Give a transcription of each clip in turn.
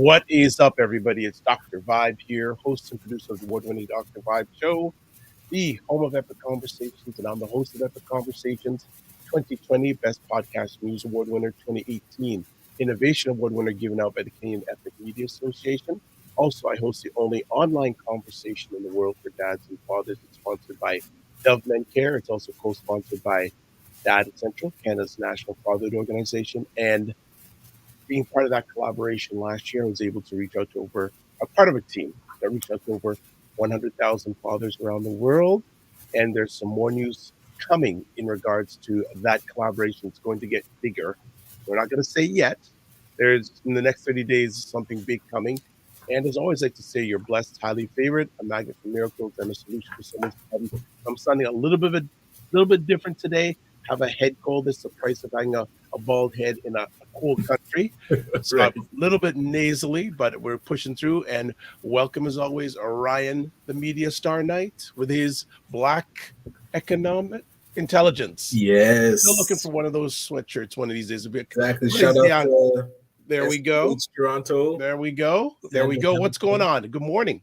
What is up, everybody? It's Dr. Vibe here, host and producer of the award-winning Dr. Vibe Show, the home of Epic Conversations, and I'm the host of Epic Conversations 2020 Best Podcast News Award winner, 2018 Innovation Award winner given out by the Canadian Epic Media Association. Also, I host the only online conversation in the world for dads and fathers. It's sponsored by Dove Men Care. It's also co-sponsored by Dad Central, Canada's national fatherhood organization, and being part of that collaboration last year, I was able to reach out to a part of a team that reached out to over 100,000 fathers around the world. And there's some more news coming in regards to that collaboration. It's going to get bigger. We're not going to say yet. There's in the next 30 days something big coming. And as always, like to say, you're blessed, highly favored, a magnet for miracles, and a solution for someone's problem. I'm sounding a little bit different today. Have a head cold. It's the price of having a bald head in a cold country. So right. A little bit nasally, but we're pushing through. And welcome, as always, Ryan, the media star Knight, with his black economic intelligence. Yes. Still looking for one of those sweatshirts one of these days. Exactly. Shout out to there we go. Toronto. There we go. There we go. What's going on? Good morning.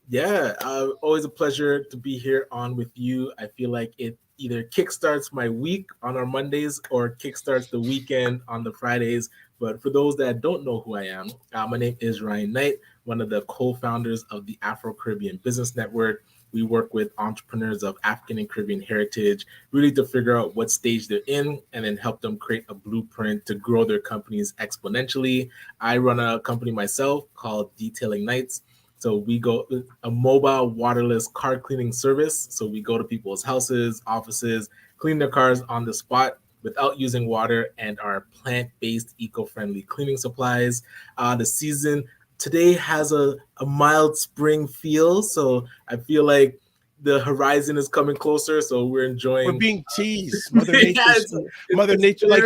Yeah, always a pleasure to be here on with you. I feel like it either kickstarts my week on our Mondays or kickstarts the weekend on the Fridays. But for those that don't know who I am, my name is Ryan Knight, one of the co-founders of the Afro-Caribbean Business Network. We work with entrepreneurs of African and Caribbean heritage, really to figure out what stage they're in and then help them create a blueprint to grow their companies exponentially. I run a company myself called Detailing Nights. So we go a mobile waterless car cleaning service. So we go to people's houses, offices, clean their cars on the spot without using water, and our plant-based, eco-friendly cleaning supplies. The season today has a mild spring feel. So I feel like the horizon is coming closer. So we're enjoying. We're being teased. Mother Nature. Mother Nature. Like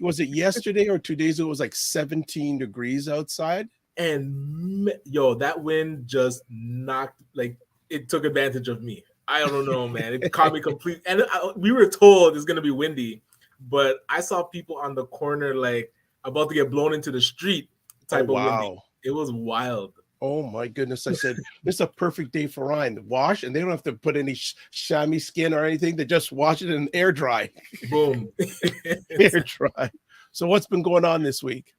was it yesterday or 2 days ago? It was like 17 degrees outside. And yo, that wind just knocked, like, it took advantage of me. I don't know, man. It caught me complete. And we were told it's gonna be windy, but I saw people on the corner like about to get blown into the street type of windy. It was wild. Oh my goodness. I said, this is a perfect day for Ryan to wash, and they don't have to put any chamois skin or anything. They just wash it and air dry. Boom. Air dry. So what's been going on this week?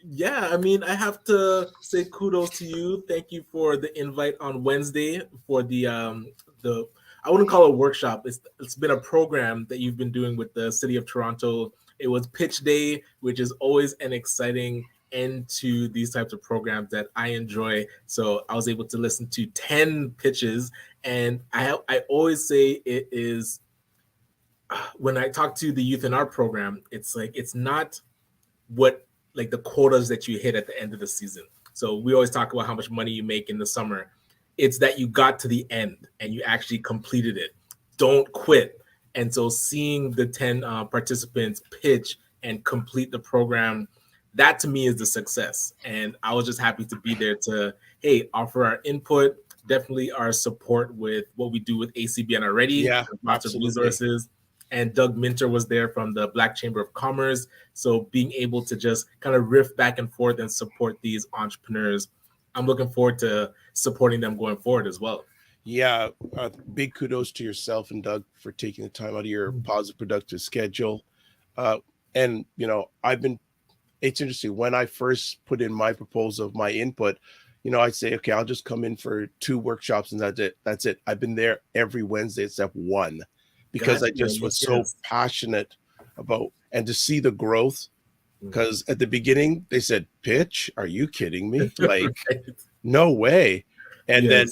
Yeah, I mean, I have to say kudos to you. Thank you for the invite on Wednesday for the I wouldn't call it a workshop. It's been a program that you've been doing with the City of Toronto. It was pitch day, which is always an exciting end to these types of programs that I enjoy. So I was able to listen to 10 pitches, and I always say it is when I talk to the youth in our program, it's like it's not what like the quotas that you hit at the end of the season. So we always talk about how much money you make in the summer. It's that you got to the end and you actually completed it. Don't quit. And so seeing the 10 participants pitch and complete the program, that to me is the success. And I was just happy to be there to, hey, offer our input, definitely our support with what we do with ACBN already. Yeah, lots of resources. And Doug Minter was there from the Black Chamber of Commerce. So being able to just kind of riff back and forth and support these entrepreneurs, I'm looking forward to supporting them going forward as well. Yeah, big kudos to yourself and Doug for taking the time out of your positive, productive schedule. And, you know, it's interesting. When I first put in my proposal of my input, you know, I'd say, okay, I'll just come in for 2 workshops and that's it. I've been there every Wednesday except one. Because I just was so passionate about, and to see the growth, because at the beginning they said, pitch, are you kidding me? Like, no way. And then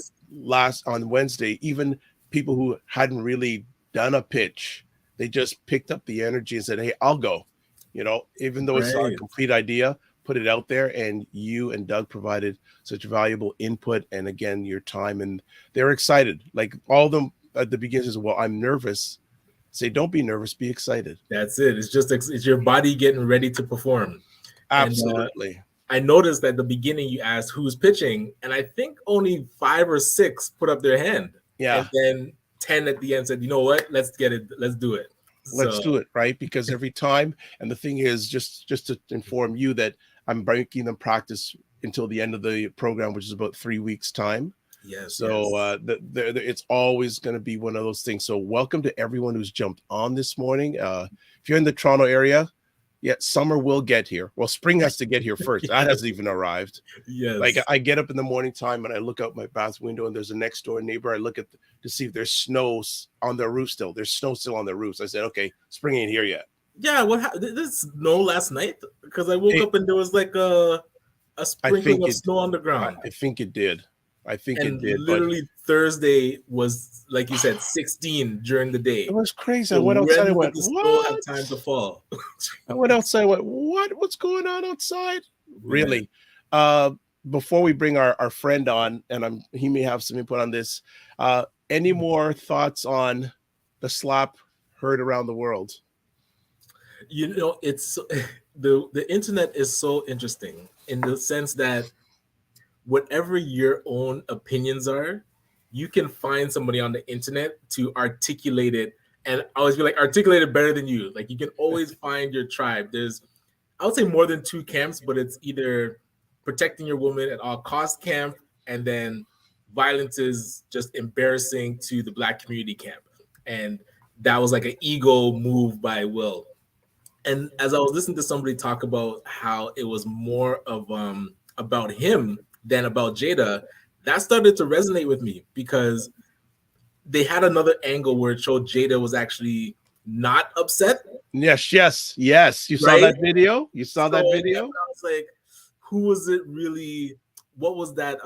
on Wednesday, even people who hadn't really done a pitch, they just picked up the energy and said, hey, I'll go. You know, even though it's not a complete idea, put it out there. And you and Doug provided such valuable input. And again, your time, and they're excited. Like all of them at the beginning says, well, I'm nervous. Say, don't be nervous, be excited. That's it. It's your body getting ready to perform. Absolutely. And, I noticed at the beginning you asked who's pitching, and I think only 5 or 6 put up their hand. Yeah. And then 10 at the end said, you know what, let's get it. Let's do it. Let's do it, right? Because every time, and the thing is, just to inform you that I'm making them practice until the end of the program, which is about 3 weeks time. Yes, So yes. it's always going to be one of those things. So welcome to everyone who's jumped on this morning. If you're in the Toronto area, yeah, summer will get here. Well, spring has to get here first. That hasn't even arrived. Like Yes. I get up in the morning time and I look out my bathroom window and there's a next door neighbor. I look at to see if there's snow on their roof still. There's snow still on their roofs. I said, okay, spring ain't here yet. Yeah, what did this snow last night? Because I woke It, up and there was like a I sprinkling think of it. snow on the ground. I think it did. I think it And did. But literally Thursday was, like you said, 16 during the it day. was crazy. I So went outside and when went, did the snow have what? time to fall? I went outside and went, what? What's going on outside? Man. Really? Before we bring our friend on, and he may have some input on this. Any more thoughts on the slap heard around the world? You know, it's the internet is so interesting in the sense that whatever your own opinions are, you can find somebody on the internet to articulate it. And I always be like, articulate it better than you. Like you can always find your tribe. There's, I would say more than two camps, but it's either protecting your woman at all cost camp, and then violence is just embarrassing to the Black community camp. And that was like an ego move by Will. And as I was listening to somebody talk about how it was more of about him than about Jada, that started to resonate with me because they had another angle where it showed Jada was actually not upset, Yes, yes, yes. You saw right? that video? You saw So that I video? was like, who was it really? What was that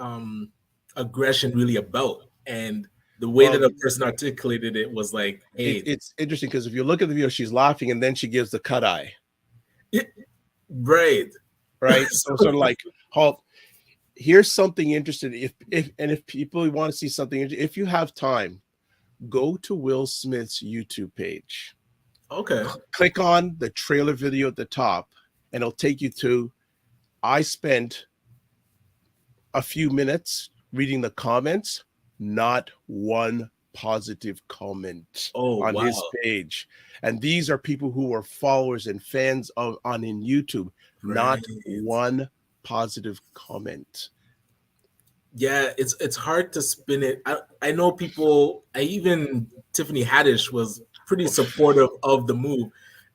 aggression really about? And the way Well, that a person articulated it was like, hey, it's interesting because if you look at the video, she's laughing and then she gives the cut eye, it, right. right? So So, sort of like, halt. Here's something interesting. If people want to see something, if you have time, go to Will Smith's YouTube page. okay. Click on the trailer video at the top, and it'll take you to. I spent a few minutes reading the comments, not one positive comment Oh on his wow. page. And these are people who are followers and fans of on in YouTube, Right. not one positive comment. Yeah, it's hard to spin it. I know people. I even Tiffany Haddish was pretty supportive of the move,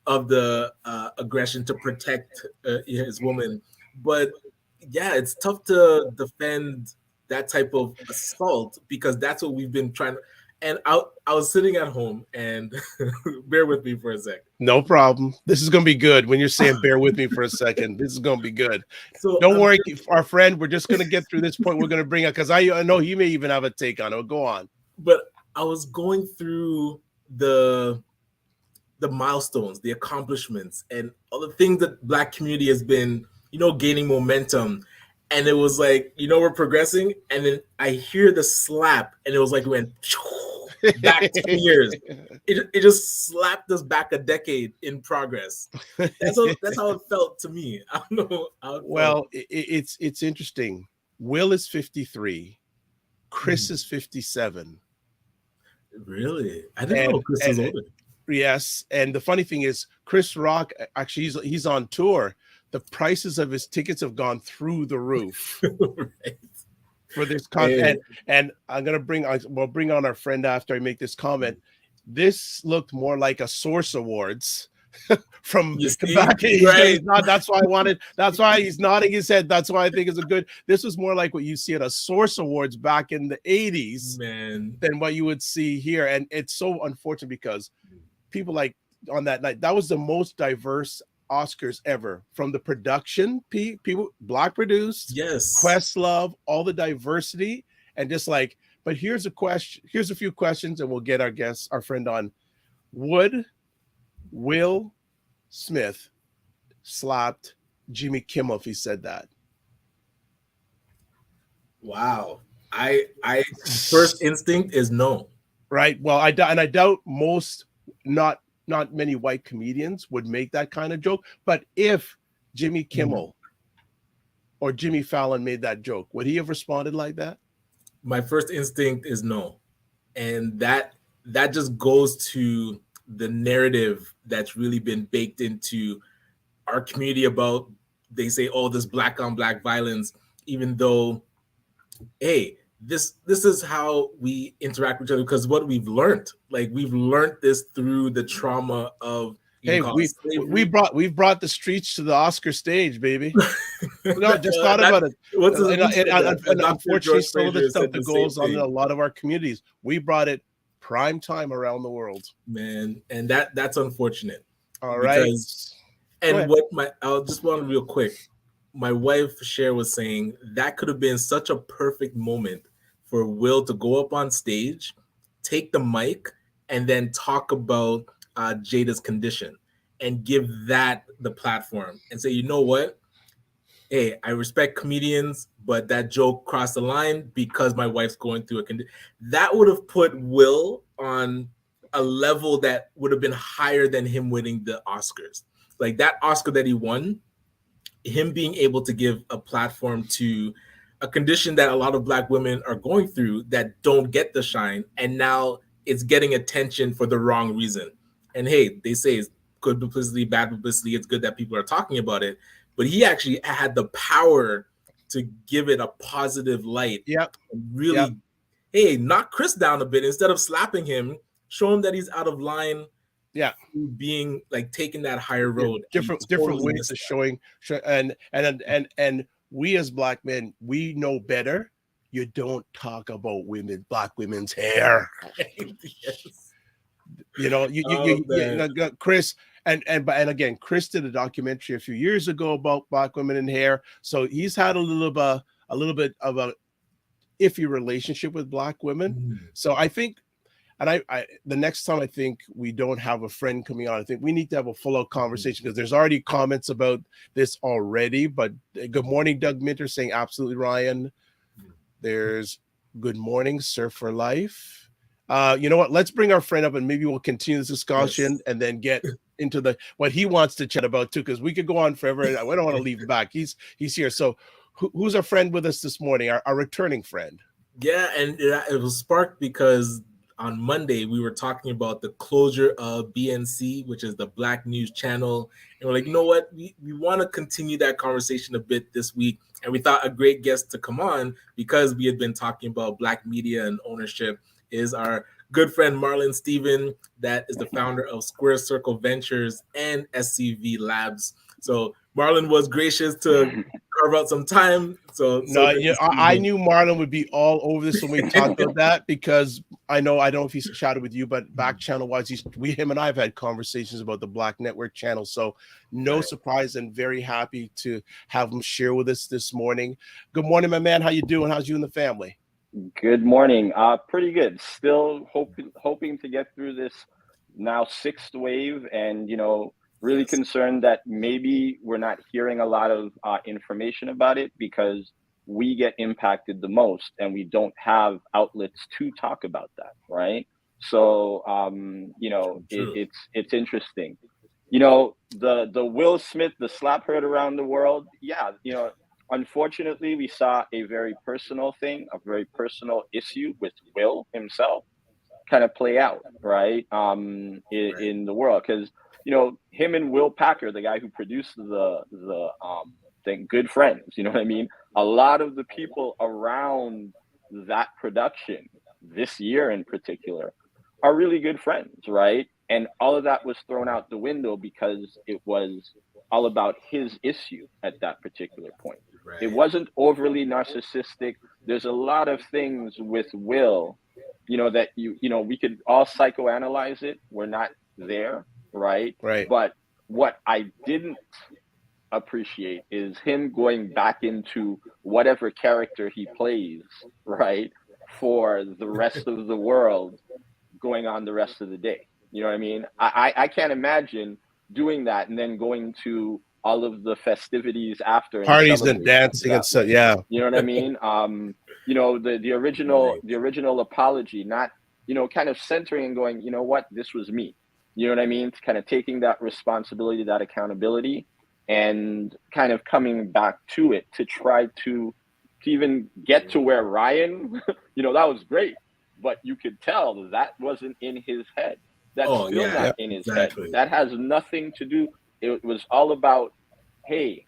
of the aggression to protect his woman. But yeah, it's tough to defend that type of assault because that's what we've been trying. And I was sitting at home, and bear with me for a sec. No problem. This is going to be good. When you're saying bear with me for a second, this is going to be good. So Don't worry, our friend. We're just going to get through this point. We're going to bring it because I know he may even have a take on it. Go on. but I was going through the milestones, the accomplishments, and all the things that Black community has been, gaining momentum. And it was like, we're progressing. And then I hear the slap, and it was like we went back 10 years. It just slapped us back a decade in progress. That's how it felt to me. I don't know how it felt. Well, it's interesting. Will is 53. Chris is 57. Really? I didn't know Chris was And older. yes, and the funny thing is, Chris Rock actually he's on tour. The prices of his tickets have gone through the roof Right. for this content. And we'll bring on our friend after I make this comment. This looked more like a Source Awards from back. Right. That's why I wanted. That's why he's nodding his head. That's why I think it's a good. This was more like what you see at a Source Awards back in the 80s, man, than what you would see here. And it's so unfortunate because people like on that night, that was the most diverse Oscars ever, from the production, people Black produced, yes, Questlove, all the diversity, and just like. But here's a few questions, and we'll get our friend on. Would Will Smith slapped Jimmy Kimmel if he said that? wow. I first instinct is no. Right. Well, I doubt most, not many white comedians would make that kind of joke. But if Jimmy Kimmel or Jimmy Fallon made that joke, would he have responded like that? My first instinct is no. And that just goes to the narrative that's really been baked into our community about they say, oh, this black on black violence, even though, hey, this is how we interact with each other, because what we've learned, like we've learned this through the trauma of, you can Hey, call it slavery. we've brought the streets to the Oscar stage, baby. No, just thought That, about it. what's his, who said that? And Dr. unfortunately, George some of the Fraser stuff said the that same goes on in a thing, lot of our communities, we brought it prime time around the world. man, and that's unfortunate. All right. Because, Go and ahead. what I'll just want to real quick, my wife Cher was saying that could have been such a perfect moment for Will to go up on stage, take the mic, and then talk about Jada's condition and give that the platform and say, you know what? Hey, I respect comedians, but that joke crossed the line because my wife's going through a condition. That would have put Will on a level that would have been higher than him winning the Oscars. Like that Oscar that he won, him being able to give a platform to a condition that a lot of Black women are going through that don't get the shine, and now it's getting attention for the wrong reason. And hey, they say it's good publicity, bad publicity. It's good that people are talking about it, but he actually had the power to give it a positive light. Yep. And really, Yep. hey, knock Chris down a bit instead of slapping him. Show him that he's out of line. Yeah. Being like taking that higher road. Different ways of showing, and we as Black men, we know better. You don't talk about Black women's hair. Yes. You know, Chris, and again, Chris did a documentary a few years ago about Black women in hair, so he's had a little bit of a iffy relationship with Black women. So I think, and I the next time I think we don't have a friend coming on, I think we need to have a full out conversation, because there's already comments about this already. But good morning, Doug Minter, saying absolutely, Ryan. There's good morning, Surf for Life. You know what? Let's bring our friend up and maybe we'll continue this discussion and then get into what he wants to chat about too, because we could go on forever. And I don't want to leave him back. He's here. So who's our friend with us this morning? Our returning friend. Yeah, and it was sparked because on Monday we were talking about the closure of BNC, which is the Black News Channel, and we're like, you know what, we want to continue that conversation a bit this week, and we thought a great guest to come on, because we had been talking about Black media and ownership, is our good friend Marlon Stephen, that is the founder of Square Circle Ventures and SCV Labs. So Marlon was gracious to carve out some time. So I knew Marlon would be all over this when we talked about that, because I don't know if he's chatted with you, but back channel wise, him and I have had conversations about the Black Network channel. So no surprise, and very happy to have him share with us this morning. Good morning, my man. How you doing? How's you and the family? Good morning. Pretty good. Still hoping to get through this now 6th wave, and really concerned that maybe we're not hearing a lot of information about it, because we get impacted the most and we don't have outlets to talk about that, right? So it's interesting. The Will Smith, the slap heard around the world. Yeah, unfortunately, we saw a very personal thing, a very personal issue with Will himself kind of play out, right? In the world, because him and Will Packer, the guy who produced the thing, good friends. You know what I mean? A lot of the people around that production this year in particular are really good friends, right? And all of that was thrown out the window because it was all about his issue at that particular point. Right. It wasn't overly narcissistic. There's a lot of things with Will, that we could all psychoanalyze it. We're not there, right? Right. But what I didn't appreciate is him going back into whatever character he plays, right, for the rest of the world, going on the rest of the day. You know what I mean? I can't imagine doing that and then going to all of the festivities after, parties and dancing and so, yeah. You know what I mean? The original apology, not kind of centering and going, what, this was me. You know what I mean? Kind of taking that responsibility, that accountability, and kind of coming back to it to try to even get to where Ryan, that was great, but you could tell that wasn't in his head. That's still not in his head. That has nothing to do. It was all about, hey,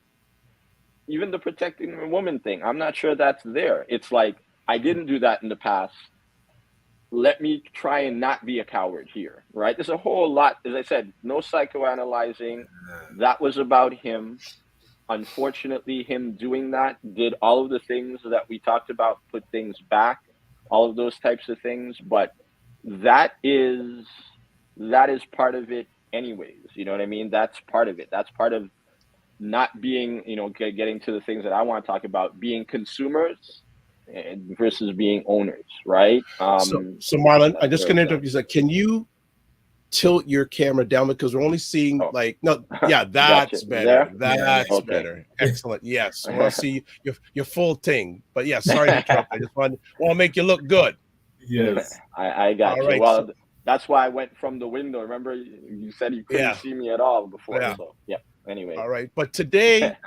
even the protecting the woman thing, I'm not sure that's there. It's like, I didn't do that in the past. Let me try and not be a coward here, right? There's a whole lot, as I said, no psychoanalyzing. That was about him. Unfortunately, him doing that did all of the things that we talked about, put things back, all of those types of things. But that is part of it anyways. You know what I mean? That's part of it. That's part of not being, getting to the things that I want to talk about, being consumers versus being owners, right? So Marlon, I'm just There we going to go. interrupt you. Like, can you tilt your camera down because we're only seeing Oh, like no, yeah, gotcha. that's better. There? That's Okay. better. Excellent. Yes, I want to see your full thing. But yeah, sorry to interrupt. I just want to make you look good. Yes. I got All you. right. So Well, that's why I went from the window. Remember, you said you couldn't yeah, see me at all before. yeah. So, yeah. Anyway. All right. But today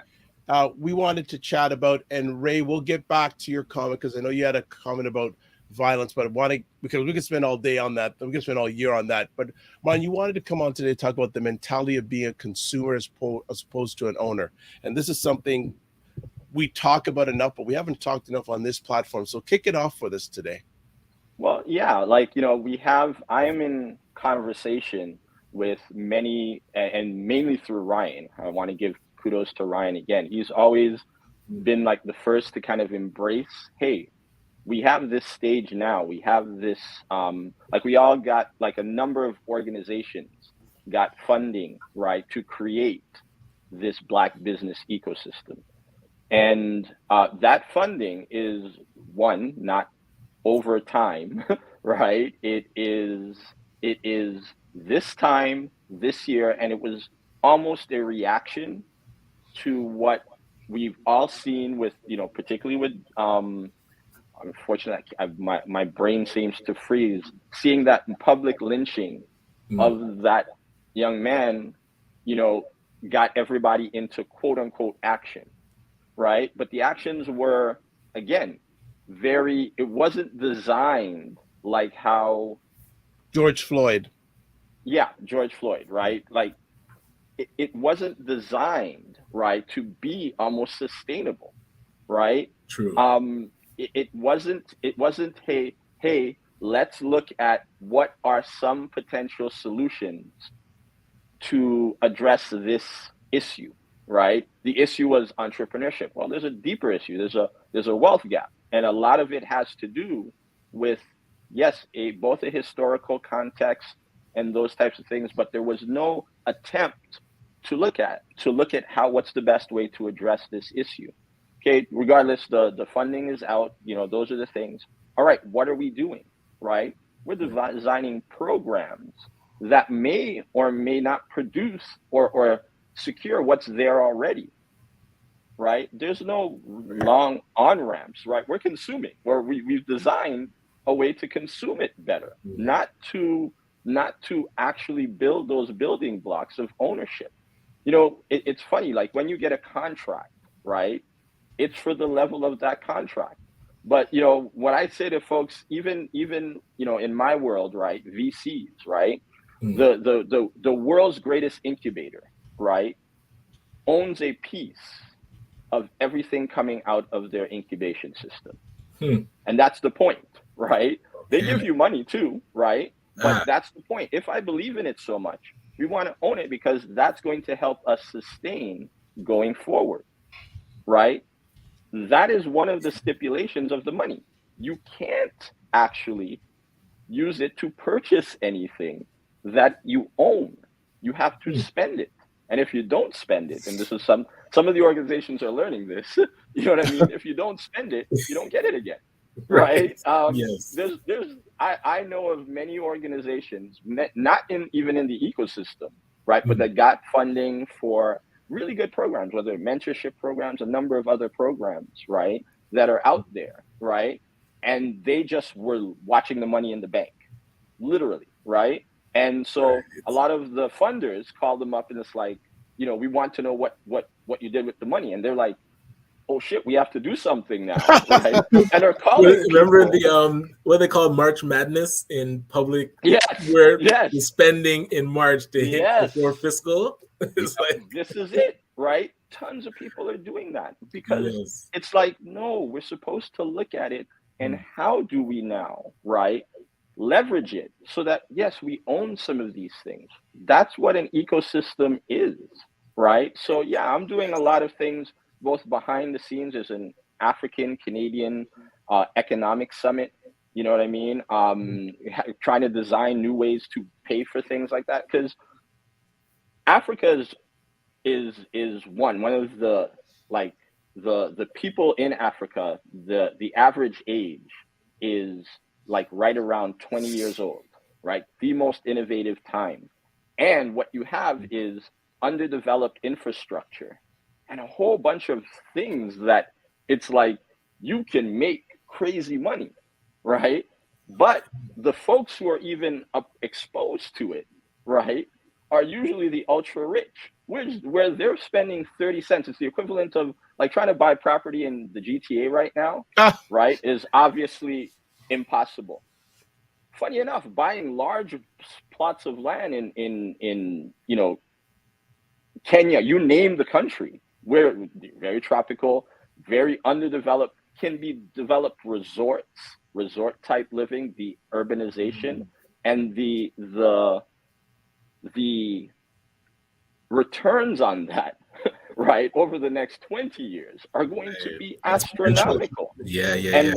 we wanted to chat about, and Ray, we'll get back to your comment because I know you had a comment about violence, but I wanted, because we could spend all day on that. We could spend all year on that. But Man, you wanted to come on today to talk about the mentality of being a consumer as opposed to an owner. And this is something we talk about enough, but we haven't talked enough on this platform. So kick it off for this today. Well, yeah, I am in conversation with many, and mainly through Ryan. I want to give kudos to Ryan again. He's always been like the first to kind of embrace, hey, we have this stage now. We have this, like we all got, like a number of organizations got funding, right, to create this Black business ecosystem. And that funding is, one, not over time, right? It is this time, this year, and it was almost a reaction to what we've all seen with, particularly with, unfortunately, my brain seems to freeze, seeing that public lynching of that young man, got everybody into quote unquote action, right? But the actions were, again, it wasn't designed like how, George Floyd. yeah, George Floyd, right? Like it wasn't designed, right, to be almost sustainable, right? True. It wasn't, hey, let's look at what are some potential solutions to address this issue, right? The issue was entrepreneurship. Well, there's a deeper issue. There's a wealth gap, and a lot of it has to do with, yes, both a historical context and those types of things, but there was no attempt to look at what's the best way to address this issue. Okay, regardless, the funding is out. Those are the things. All right, what are we doing? Right, we're designing programs that may or may not produce or secure what's there already, right? There's no long on ramps, right? We're consuming, or we've designed a way to consume it better, not to actually build those building blocks of ownership. It's funny, like when you get a contract, right? It's for the level of that contract. But what I say to folks, even in my world, right, VCs, right, the world's greatest incubator, right, owns a piece of everything coming out of their incubation system. And that's the point, right? They give you money too, right? But that's the point. If I believe in it so much, we want to own it because that's going to help us sustain going forward, right? That is one of the stipulations of the money. You can't actually use it to purchase anything that you own. You have to spend it. And if you don't spend it, and this is some of the organizations are learning this, you know what I mean? If you don't spend it, you don't get it again. Right? Yes. I know of many organizations, not even in the ecosystem, right? But that got funding for really good programs, whether mentorship programs, a number of other programs, right, that are out there, right? And they just were watching the money in the bank, literally, right? And so a lot of the funders call them up and it's like, we want to know what you did with the money. And they're like, oh shit, we have to do something now, right? And are calling Remember people. the what they call March Madness in public, Yes, where yes, the spending in March to hit yes. before fiscal? It's like, This is it, right? Tons of people are doing that because yes. it's like, no, we're supposed to look at it and how do we now, right? Leverage it so that, yes, we own some of these things. That's what an ecosystem is, right? So, yeah, I'm doing a lot of things both behind the scenes as an African Canadian economic summit. You know what I mean? Trying to design new ways to pay for things like that because Africa is one of the like the people in Africa, the average age is like right around 20 years old, right? The most innovative time. And what you have is underdeveloped infrastructure and a whole bunch of things that it's like you can make crazy money, right? But the folks who are even exposed to it, right, are usually the ultra rich, where they're spending 30 cents. It's the equivalent of like trying to buy property in the GTA right now, Ah, right, is obviously impossible. Funny enough, buying large plots of land in Kenya, you name the country, where very tropical, very underdeveloped, can be developed resort type living, the urbanization, and the returns on that, right, over the next 20 years are going to be astronomical. Yeah, yeah, And yeah.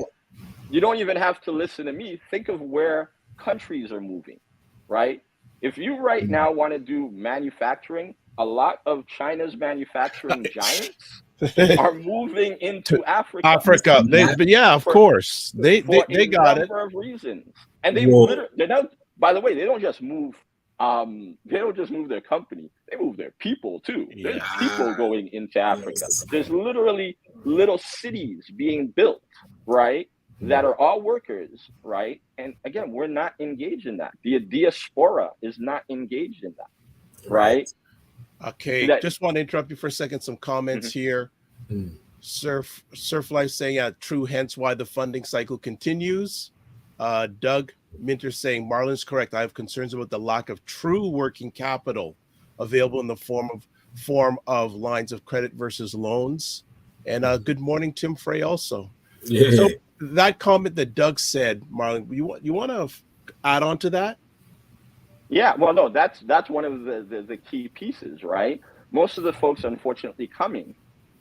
you don't even have to listen to me. Think of where countries are moving, right? If you right now want to do manufacturing, a lot of China's manufacturing giants are moving to into Africa Africa. But yeah, of for course, for a they got it. number of reasons. And Whoa. they're not, by the way, they don't just move their company, they move their people too. There's Yeah, people going into Africa. Yes. There's literally little cities being built, right? That are all workers, right? And again, we're not engaged in that. The diaspora is not engaged in that, Right. right? okay. That Just want to interrupt you for a second. Some comments Mhm. here. Mm. Surf Life saying, yeah, true, hence why the funding cycle continues. Doug Minter saying, Marlon's correct. I have concerns about the lack of true working capital available in the form of lines of credit versus loans. And good morning, Tim Frey also. Yeah. So that comment that Doug said, Marlon, you want to add on to that? Yeah, well, no, that's one of the key pieces, right? Most of the folks, unfortunately, coming,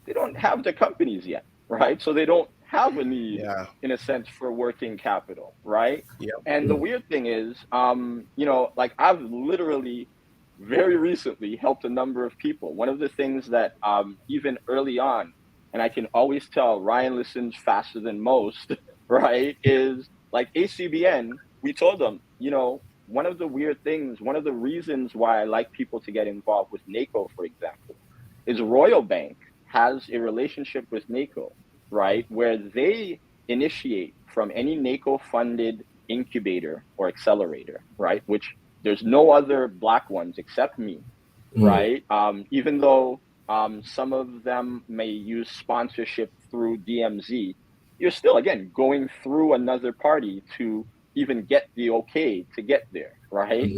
they don't have the companies yet, right? So they don't have a need, Yeah. in a sense, for working capital, right? Yeah. And the weird thing is, like I've literally very recently helped a number of people. One of the things that even early on, and I can always tell Ryan listens faster than most, right? Is like ACBN. We told them, one of the weird things, one of the reasons why I like people to get involved with NACO, for example, is Royal Bank has a relationship with NACO, right, where they initiate from any NACO funded incubator or accelerator, right, which there's no other Black ones except me, right? Even though some of them may use sponsorship through DMZ, you're still, again, going through another party to even get the okay to get there, right?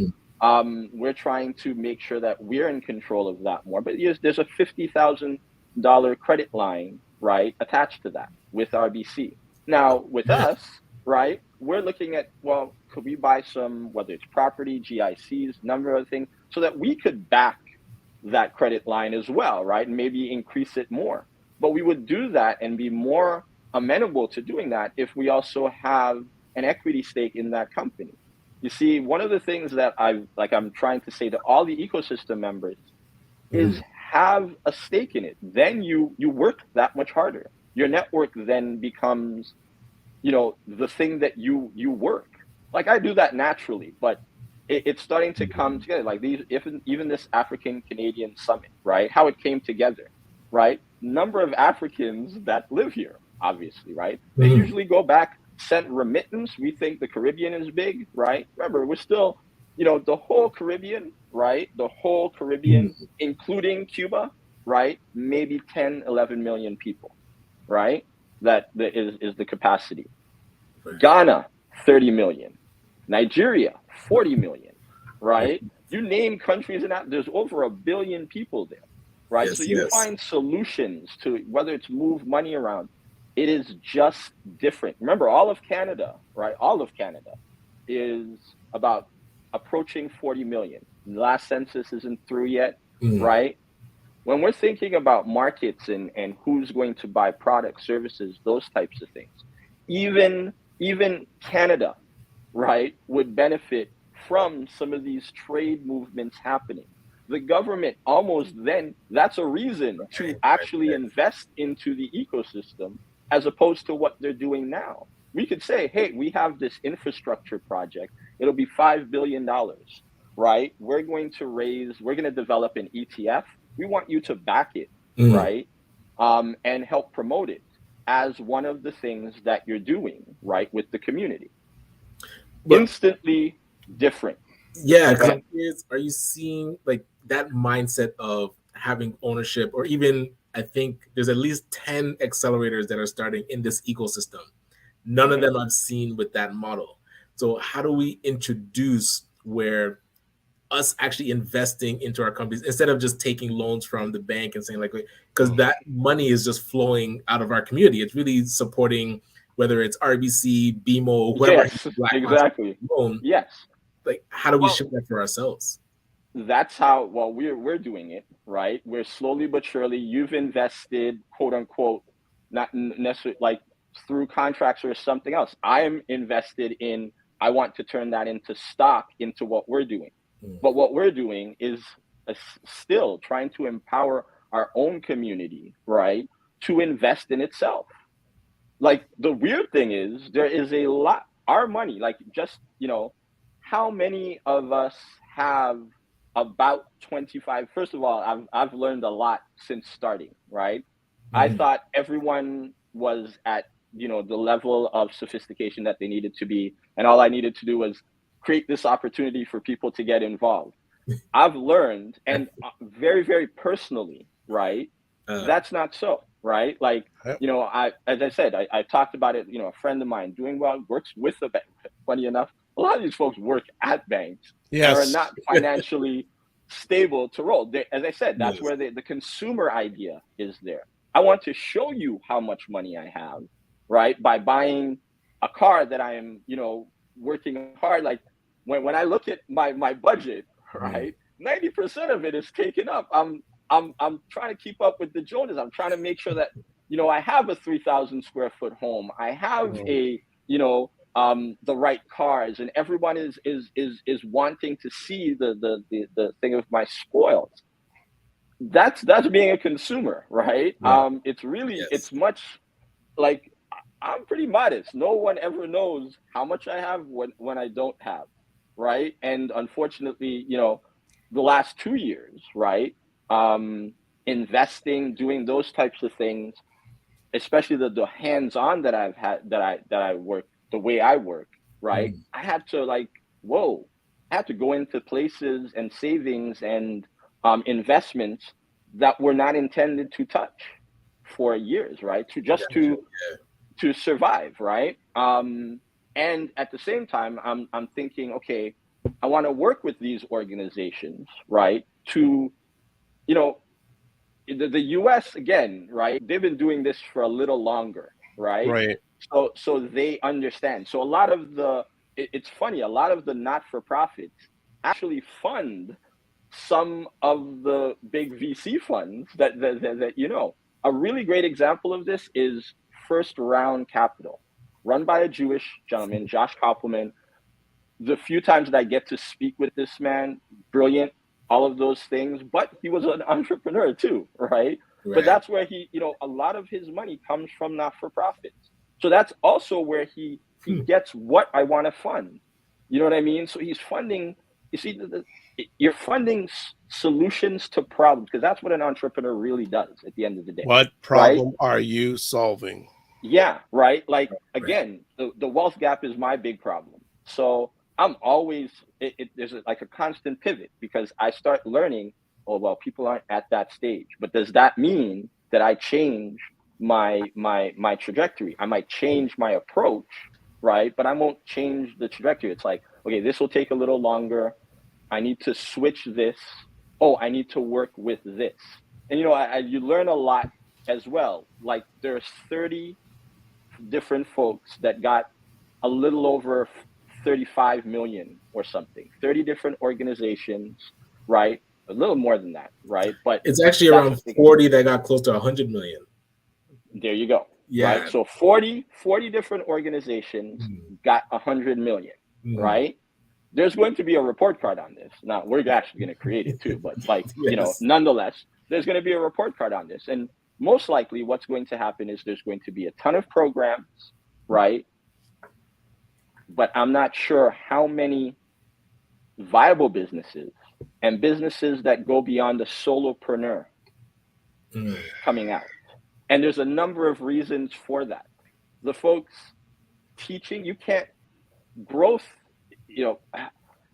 We're trying to make sure that we're in control of that more. But yes, there's a $50,000 credit line, right, attached to that with RBC. Now, with Yeah. us, right, we're looking at, well, could we buy some, whether it's property, GICs, number of things, so that we could back that credit line as well, right? And maybe increase it more. But we would do that and be more amenable to doing that if we also have an equity stake in that company. You see, one of the things that I'm trying to say to all the ecosystem members is have a stake in it. Then you work that much harder. Your network then becomes, the thing that you work. Like I do that naturally, but it's starting to come together. Like even this African Canadian summit, right? How it came together, right? Number of Africans that live here, obviously, right? They usually go back, sent remittance. We think the Caribbean is big, right? Remember, we're still, the whole Caribbean, right? The whole Caribbean, including Cuba, right? Maybe 10, 11 million people. right? That is the capacity. Right. Ghana, 30 million. Nigeria, 40 million, right? You name countries in that, there's over 1 billion people there, right? Yes, So you yes. find solutions to whether it's move money around. It is just different. Remember, all of Canada, right? All of Canada is about approaching 40 million. The last census isn't through yet, Mm. right? When we're thinking about markets and who's going to buy products, services, those types of things, even Canada, right, would benefit from some of these trade movements happening. The government almost then, that's a reason to actually invest into the ecosystem as opposed to what they're doing now. We could say, hey, we have this infrastructure project. It'll be $5 billion, right? We're going to develop an ETF. We want you to back it, Mm. right? And help promote it as one of the things that you're doing, right, with the community. But Instantly different. yeah, Go ahead. are you seeing like that mindset of having ownership, or even I think there's at least 10 accelerators that are starting in this ecosystem. None of them I've seen with that model. So how do we introduce where us actually investing into our companies instead of just taking loans from the bank and saying like, because that money is just flowing out of our community. It's really supporting whether it's RBC, BMO, whoever has Yes, Black exactly. loan. Yes. Like, how do we Well, ship that for ourselves? that's how, well, we're doing it, right? We're slowly but surely, you've invested, quote unquote, not necessarily like through contracts or something else. I'm invested in, I want to turn that into stock into what we're doing. But what we're doing is still trying to empower our own community, right, to invest in itself. Like the weird thing is, there is a lot, our money, like just, how many of us have about 25? First of all, I've learned a lot since starting, right? I thought everyone was at, the level of sophistication that they needed to be, and all I needed to do was create this opportunity for people to get involved. I've learned, and very, very personally, right? That's not so, right? Like, as I said, I talked about it, a friend of mine doing well, works with a bank. Funny enough, a lot of these folks work at banks and are Yes. not financially stable to roll. As I said, that's Yes. where the consumer idea is there. I want to show you how much money I have, right? By buying a car that I am, working hard. Like when I look at my budget, right? 90% of it is taken up. I'm trying to keep up with the Joneses. I'm trying to make sure that I have a 3,000 square foot home. I have a the right cars, and everyone is wanting to see the thing of my spoils. That's being a consumer, right? It's really it's much like I'm pretty modest. No one ever knows how much I have when I don't have, right? And unfortunately, the last 2 years, right? Investing, doing those types of things, especially the hands-on that I've had, that I work the way I work, right? I had to like, whoa, I had to go into places and savings and investments that were not intended to touch for years, right? To survive, right? And at the same time, I'm thinking, okay, I want to work with these organizations, right? To, you know, the U.S. again, right? They've been doing this for a little longer, right? Right. So they understand. So a lot of it's funny, a lot of the not-for-profits actually fund some of the big VC funds that a really great example of this is First Round Capital, run by a Jewish gentleman, Josh Koppelman. The few times that I get to speak with this man, brilliant, all of those things, but he was an entrepreneur too, right? But that's where a lot of his money comes from not-for-profits. So that's also where he gets what I want to fund. You know what I mean? So he's funding, you see, you're funding solutions to problems, because that's what an entrepreneur really does at the end of the day, What right? problem are you solving? Yeah, right. Like again, the wealth gap is my big problem. So I'm always there's like a constant pivot, because I start learning. Oh well, people aren't at that stage, but does that mean that I change my trajectory. I might change my approach, right? But I won't change the trajectory. It's like, okay, this will take a little longer. I need to switch this. Oh, I need to work with this. And you learn a lot as well. Like there's 30 different folks that got a little over 35 million or something. 30 different organizations, right? A little more than that, right? But it's actually around 40 that got close to 100 million. There you go. Yeah. Right. So 40 different organizations got 100 million, right? There's going to be a report card on this. Now we're actually going to create it too, but like, Yes. nonetheless, there's going to be a report card on this. And most likely what's going to happen is there's going to be a ton of programs, right? But I'm not sure how many viable businesses and businesses that go beyond the solopreneur coming out. And there's a number of reasons for that. The folks teaching, you can't growth,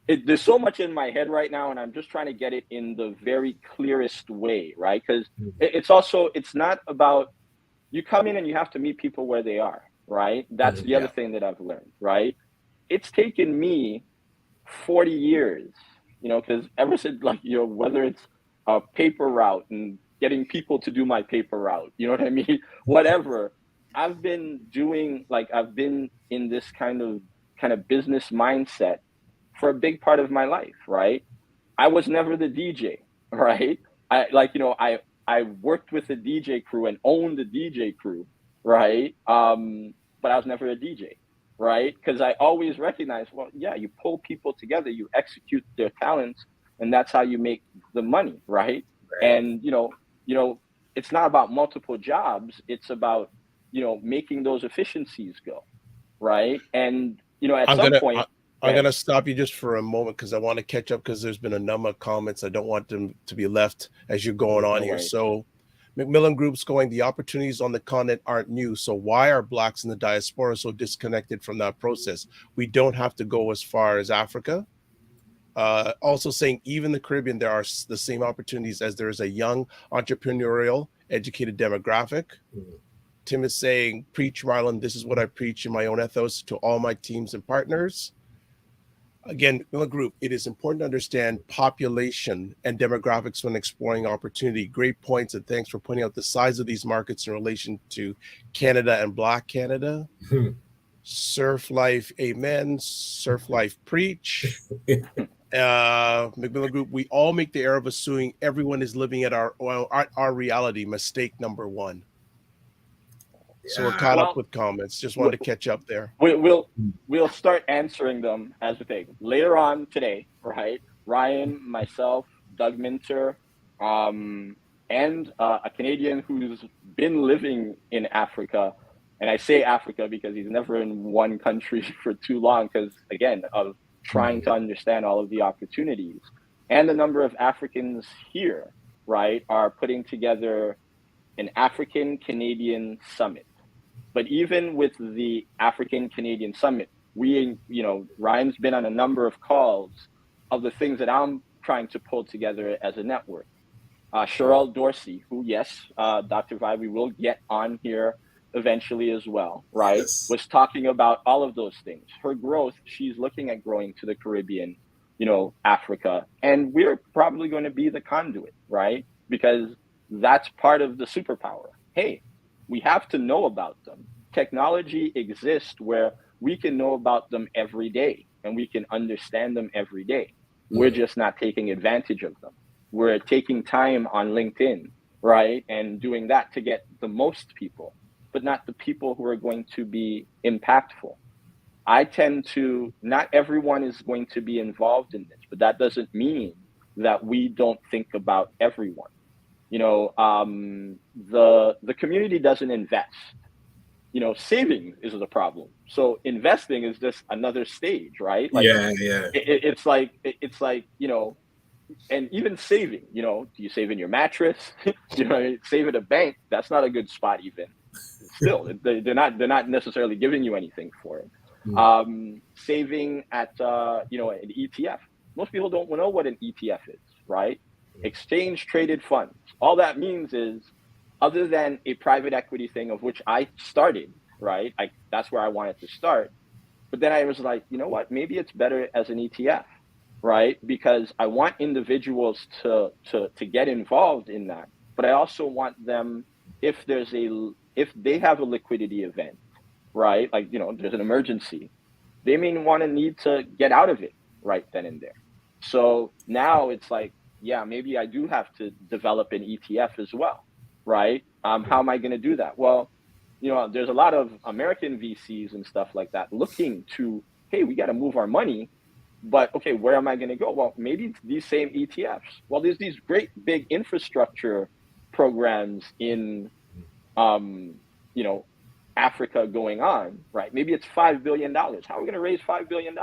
there's so much in my head right now, and I'm just trying to get it in the very clearest way, right? Because it's not about, you come in and you have to meet people where they are, right? That's the other thing that I've learned, right? It's taken me 40 years, because ever since, like, whether it's a paper route and getting people to do my paper route, you know what I mean? Whatever. I've been doing, like, I've been in this kind of business mindset for a big part of my life, right? I was never the DJ, right? I worked with the DJ crew and owned the DJ crew, right? But I was never a DJ, right? Because I always recognized, well, yeah, you pull people together, you execute their talents, and that's how you make the money, right? And it's not about multiple jobs, it's about making those efficiencies go, right? And at some point, I'm going to stop you just for a moment because I want to catch up, because there's been a number of comments. I don't want them to be left as you're going on here. So Macmillan Group's going, the opportunities on the continent aren't new. So why are Blacks in the diaspora so disconnected from that process? We don't have to go as far as Africa. Also saying even the Caribbean, there are the same opportunities as there is a young, entrepreneurial, educated demographic. Tim is saying, preach, Marlon. This is what I preach in my own ethos to all my teams and partners. Again, Macmillan Group, it is important to understand population and demographics when exploring opportunity. Great points, and thanks for pointing out the size of these markets in relation to Canada and Black Canada. Surf Life, amen. Surf Life, preach. Macmillan Group, we all make the error of assuming everyone is living at our reality. Mistake number one. So we're caught up with comments. Just wanted to catch up there. We'll start answering them as we take later on today, right? Ryan, myself, Doug Minter, and a Canadian who's been living in Africa. And I say Africa because he's never in one country for too long, because again, of trying to understand all of the opportunities. And the number of Africans here, right, are putting together an African Canadian summit. But even with the African Canadian Summit, Ryan's been on a number of calls of the things that I'm trying to pull together as a network. Cheryl Dorsey, who, yes, Dr. Vibe, we will get on here eventually as well, right? Yes. Was talking about all of those things. Her growth, she's looking at growing to the Caribbean, Africa, and we're probably going to be the conduit, right? Because that's part of the superpower. Hey, we have to know about them. Technology exists where we can know about them every day and we can understand them every day. We're just not taking advantage of them. We're taking time on LinkedIn, right? And doing that to get the most people, but not the people who are going to be impactful. I tend to, not everyone is going to be involved in this, but that doesn't mean that we don't think about everyone. The community doesn't invest. Saving is the problem. So investing is just another stage, right? Like, it's like, and even saving, do you save in your mattress? Save at a bank. That's not a good spot even. Still, they're not necessarily giving you anything for it. Saving at, an ETF. Most people don't know what an ETF is, right? Exchange traded funds. All that means is other than a private equity thing of which I started, right? That's where I wanted to start. But then I was like, you know what? Maybe it's better as an ETF, right? Because I want individuals to get involved in that, but I also want them, if they have a liquidity event, right? Like, there's an emergency, they may want to need to get out of it right then and there. So now it's like, yeah, maybe I do have to develop an ETF as well, right? How am I going to do that? Well, there's a lot of American VCs and stuff like that looking to, hey, we got to move our money, but okay, where am I going to go? Well, maybe it's these same ETFs. Well, there's these great big infrastructure programs in, Africa going on, right? Maybe it's $5 billion. How are we going to raise $5 billion?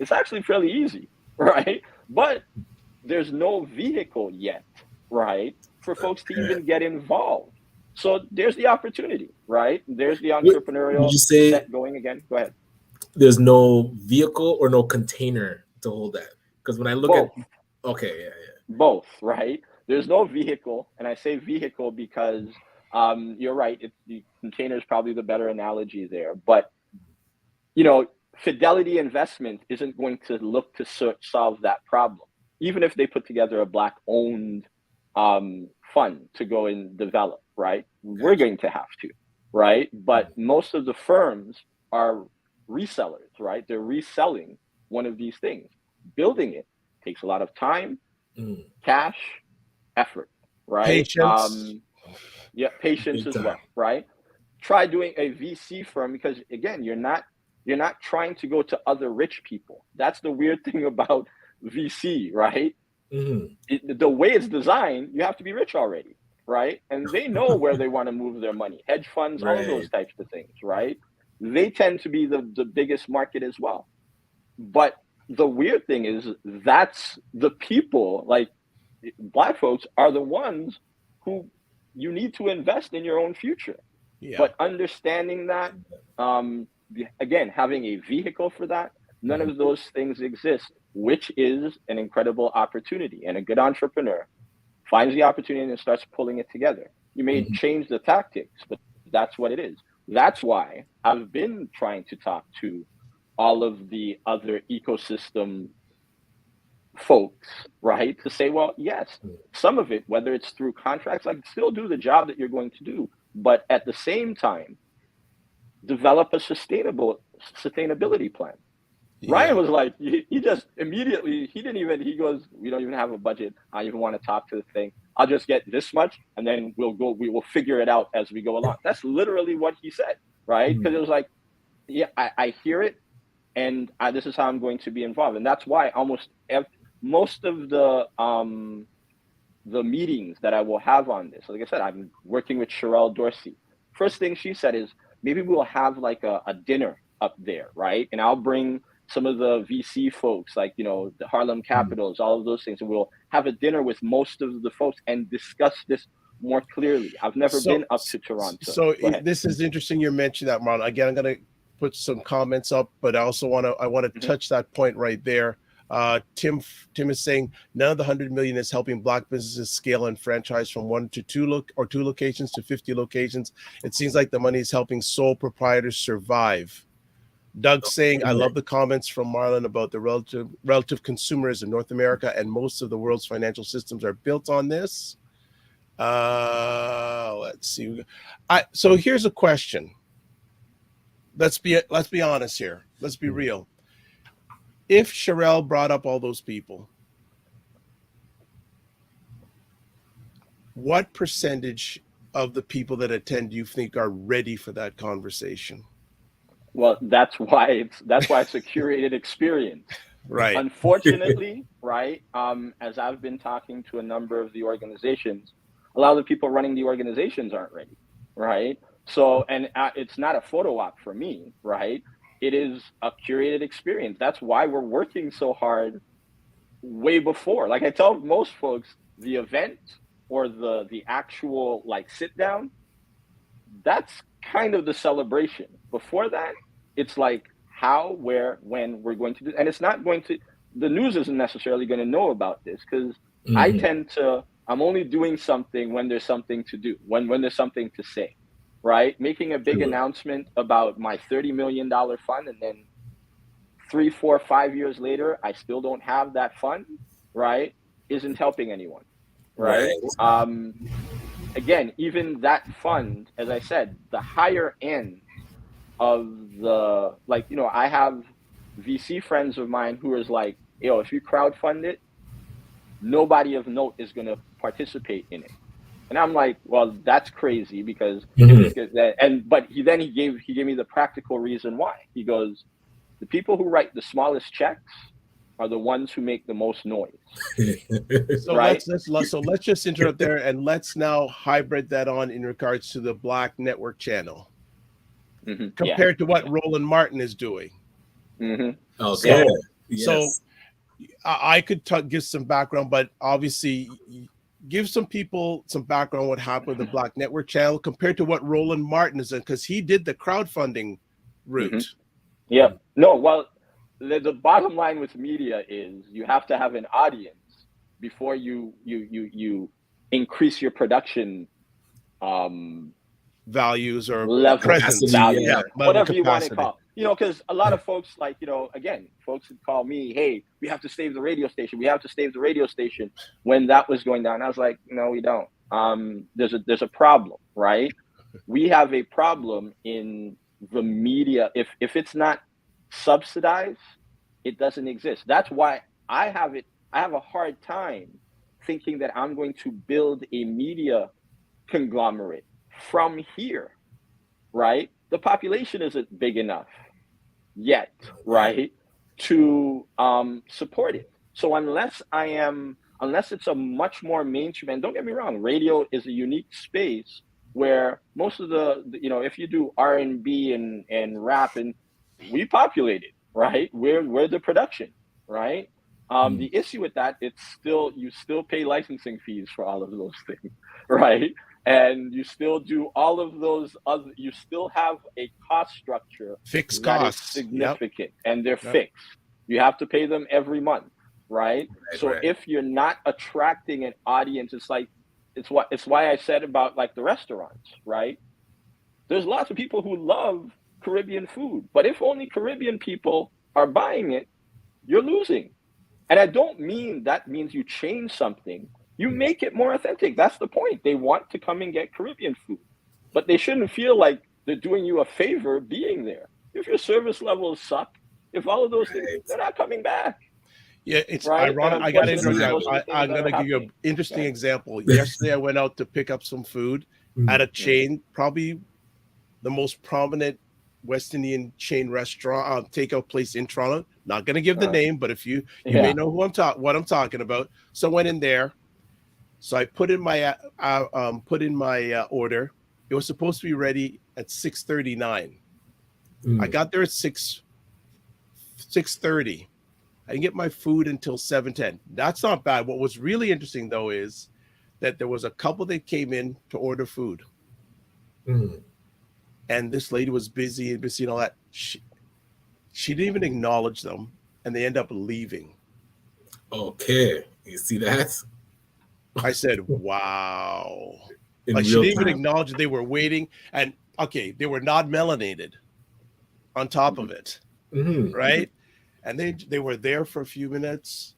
It's actually fairly easy, right? But there's no vehicle yet, right, for folks to even get involved. So there's the opportunity, right? There's the entrepreneurial Would you say set going again. Go ahead. There's no vehicle or no container to hold that? Because when I look Both. yeah. Both, right? There's no vehicle, and I say vehicle because you're right. The container is probably the better analogy there. But Fidelity Investment isn't going to look to solve that problem, even if they put together a Black-owned fund to go and develop. Right? We're going to have to, right? But most of the firms are resellers, right? They're reselling one of these things. Building it takes a lot of time, cash, effort, right? Patience. Patience as well, right? Try doing a VC firm, because again, you're not trying to go to other rich people. That's the weird thing about VC, right? The way it's designed, you have to be rich already, right? And they know where they want to move their money. Hedge funds, all of those types of things, right? They tend to be the biggest market as well. But the weird thing is that's the people, like Black folks are the ones who you need to invest in your own future. Yeah. But understanding that, again, having a vehicle for that, none of those things exist, which is an incredible opportunity. And a good entrepreneur finds the opportunity and starts pulling it together. You may change the tactics, but that's what it is. That's why I've been trying to talk to all of the other ecosystem folks, right? To say, well, yes, some of it, whether it's through contracts, like still do the job that you're going to do, but at the same time, develop a sustainability plan. Yeah. Ryan was like, he just immediately, he goes, we don't even have a budget. I don't even want to talk to the thing. I'll just get this much and then we will figure it out as we go along. That's literally what he said, right? Because it was like, yeah, I hear it, and this is how I'm going to be involved. And that's why most of the meetings that I will have on this, like I said, I'm working with Sherelle Dorsey. First thing she said is, maybe we'll have like a dinner up there, right? And I'll bring some of the VC folks, like, the Harlem Capitals, all of those things. And we'll have a dinner with most of the folks and discuss this more clearly. I've never been up to Toronto. So this is interesting you mentioned that, Marlon. Again, I'm going to put some comments up, but I also want to touch that point right there. Tim is saying none of the 100 million is helping Black businesses scale and franchise from 1 to 2 locations to 50 locations. It seems like the money is helping sole proprietors survive. Doug saying, I love the comments from Marlon about the relative consumerism in North America, and most of the world's financial systems are built on this. Let's see. So here's a question. Let's be honest here. Let's be real. If Sherelle brought up all those people, what percentage of the people that attend do you think are ready for that conversation? Well, that's why it's a curated experience. Right. Unfortunately, right, as I've been talking to a number of the organizations, a lot of the people running the organizations aren't ready, right? So, and it's not a photo op for me, right? It is a curated experience. That's why we're working so hard way before. Like I tell most folks, the event or the actual like sit down, that's kind of the celebration. Before that, it's like how, where, when we're going to do, and it's not going to, the news isn't necessarily going to know about this because I tend to I'm only doing something when there's something to do, when there's something to say, right? Making a big announcement about my $30 million fund, and then 3, 4, 5 years later, I still don't have that fund, right? Isn't helping anyone, right? Again, even that fund, as I said, the higher end of the, like, you know, I have VC friends of mine who is like, yo, if you crowdfund it, nobody of note is going to participate in it. And I'm like, well, that's crazy, because but he gave me the practical reason why. He goes, the people who write the smallest checks are the ones who make the most noise. So right? let's just interrupt there, and let's now hybrid that on in regards to the Black Network channel compared to what Roland Martin is doing. Okay. So I could give some background, but obviously give some people some background on what happened with the Black Network channel compared to what Roland Martin is in, because he did the crowdfunding route. Yeah. No, well, the bottom line with media is you have to have an audience before you increase your production values or level, presence, value, whatever you want to call. You know, because a lot of folks, like, you know, again, folks would call me, hey, we have to save the radio station. We have to save the radio station when that was going down. I was like, no, we don't. There's a problem, right? We have a problem in the media. If it's not subsidized, it doesn't exist. That's why I have a hard time thinking that I'm going to build a media conglomerate from here, right? The population isn't big enough yet, right, to support it. So unless it's a much more mainstream, and don't get me wrong, radio is a unique space where most of the you know, if you do R&B and rap, and we populate it, right? We're the production, right? The issue with that, you still pay licensing fees for all of those things, right? And you still do all of those other, you still have a cost structure, fixed that costs, is significant, and they're fixed. You have to pay them every month, right? So if you're not attracting an audience, it's why I said about, like, the restaurants, right? There's lots of people who love Caribbean food, but if only Caribbean people are buying it, you're losing. And I don't mean that means you change something. You make it more authentic. That's the point. They want to come and get Caribbean food, but they shouldn't feel like they're doing you a favor being there. If your service levels suck, if all of those things, they're not coming back. Yeah, it's ironic. I'm going to give you an interesting example. Yesterday, I went out to pick up some food at a chain, probably the most prominent West Indian chain restaurant, takeout place in Toronto. Not going to give the name, but if you may know what I'm talking about. So I went in there. So I put in my order. It was supposed to be ready at 6:39. I got there at 6:30. I didn't get my food until 7:10. That's not bad. What was really interesting, though, is that there was a couple that came in to order food. And this lady was busy and all that. She didn't even acknowledge them, and they end up leaving. Okay. You see that? I said, wow. Like, she didn't even acknowledge that they were waiting. And, okay, they were not melanated on top of it, right? And they were there for a few minutes,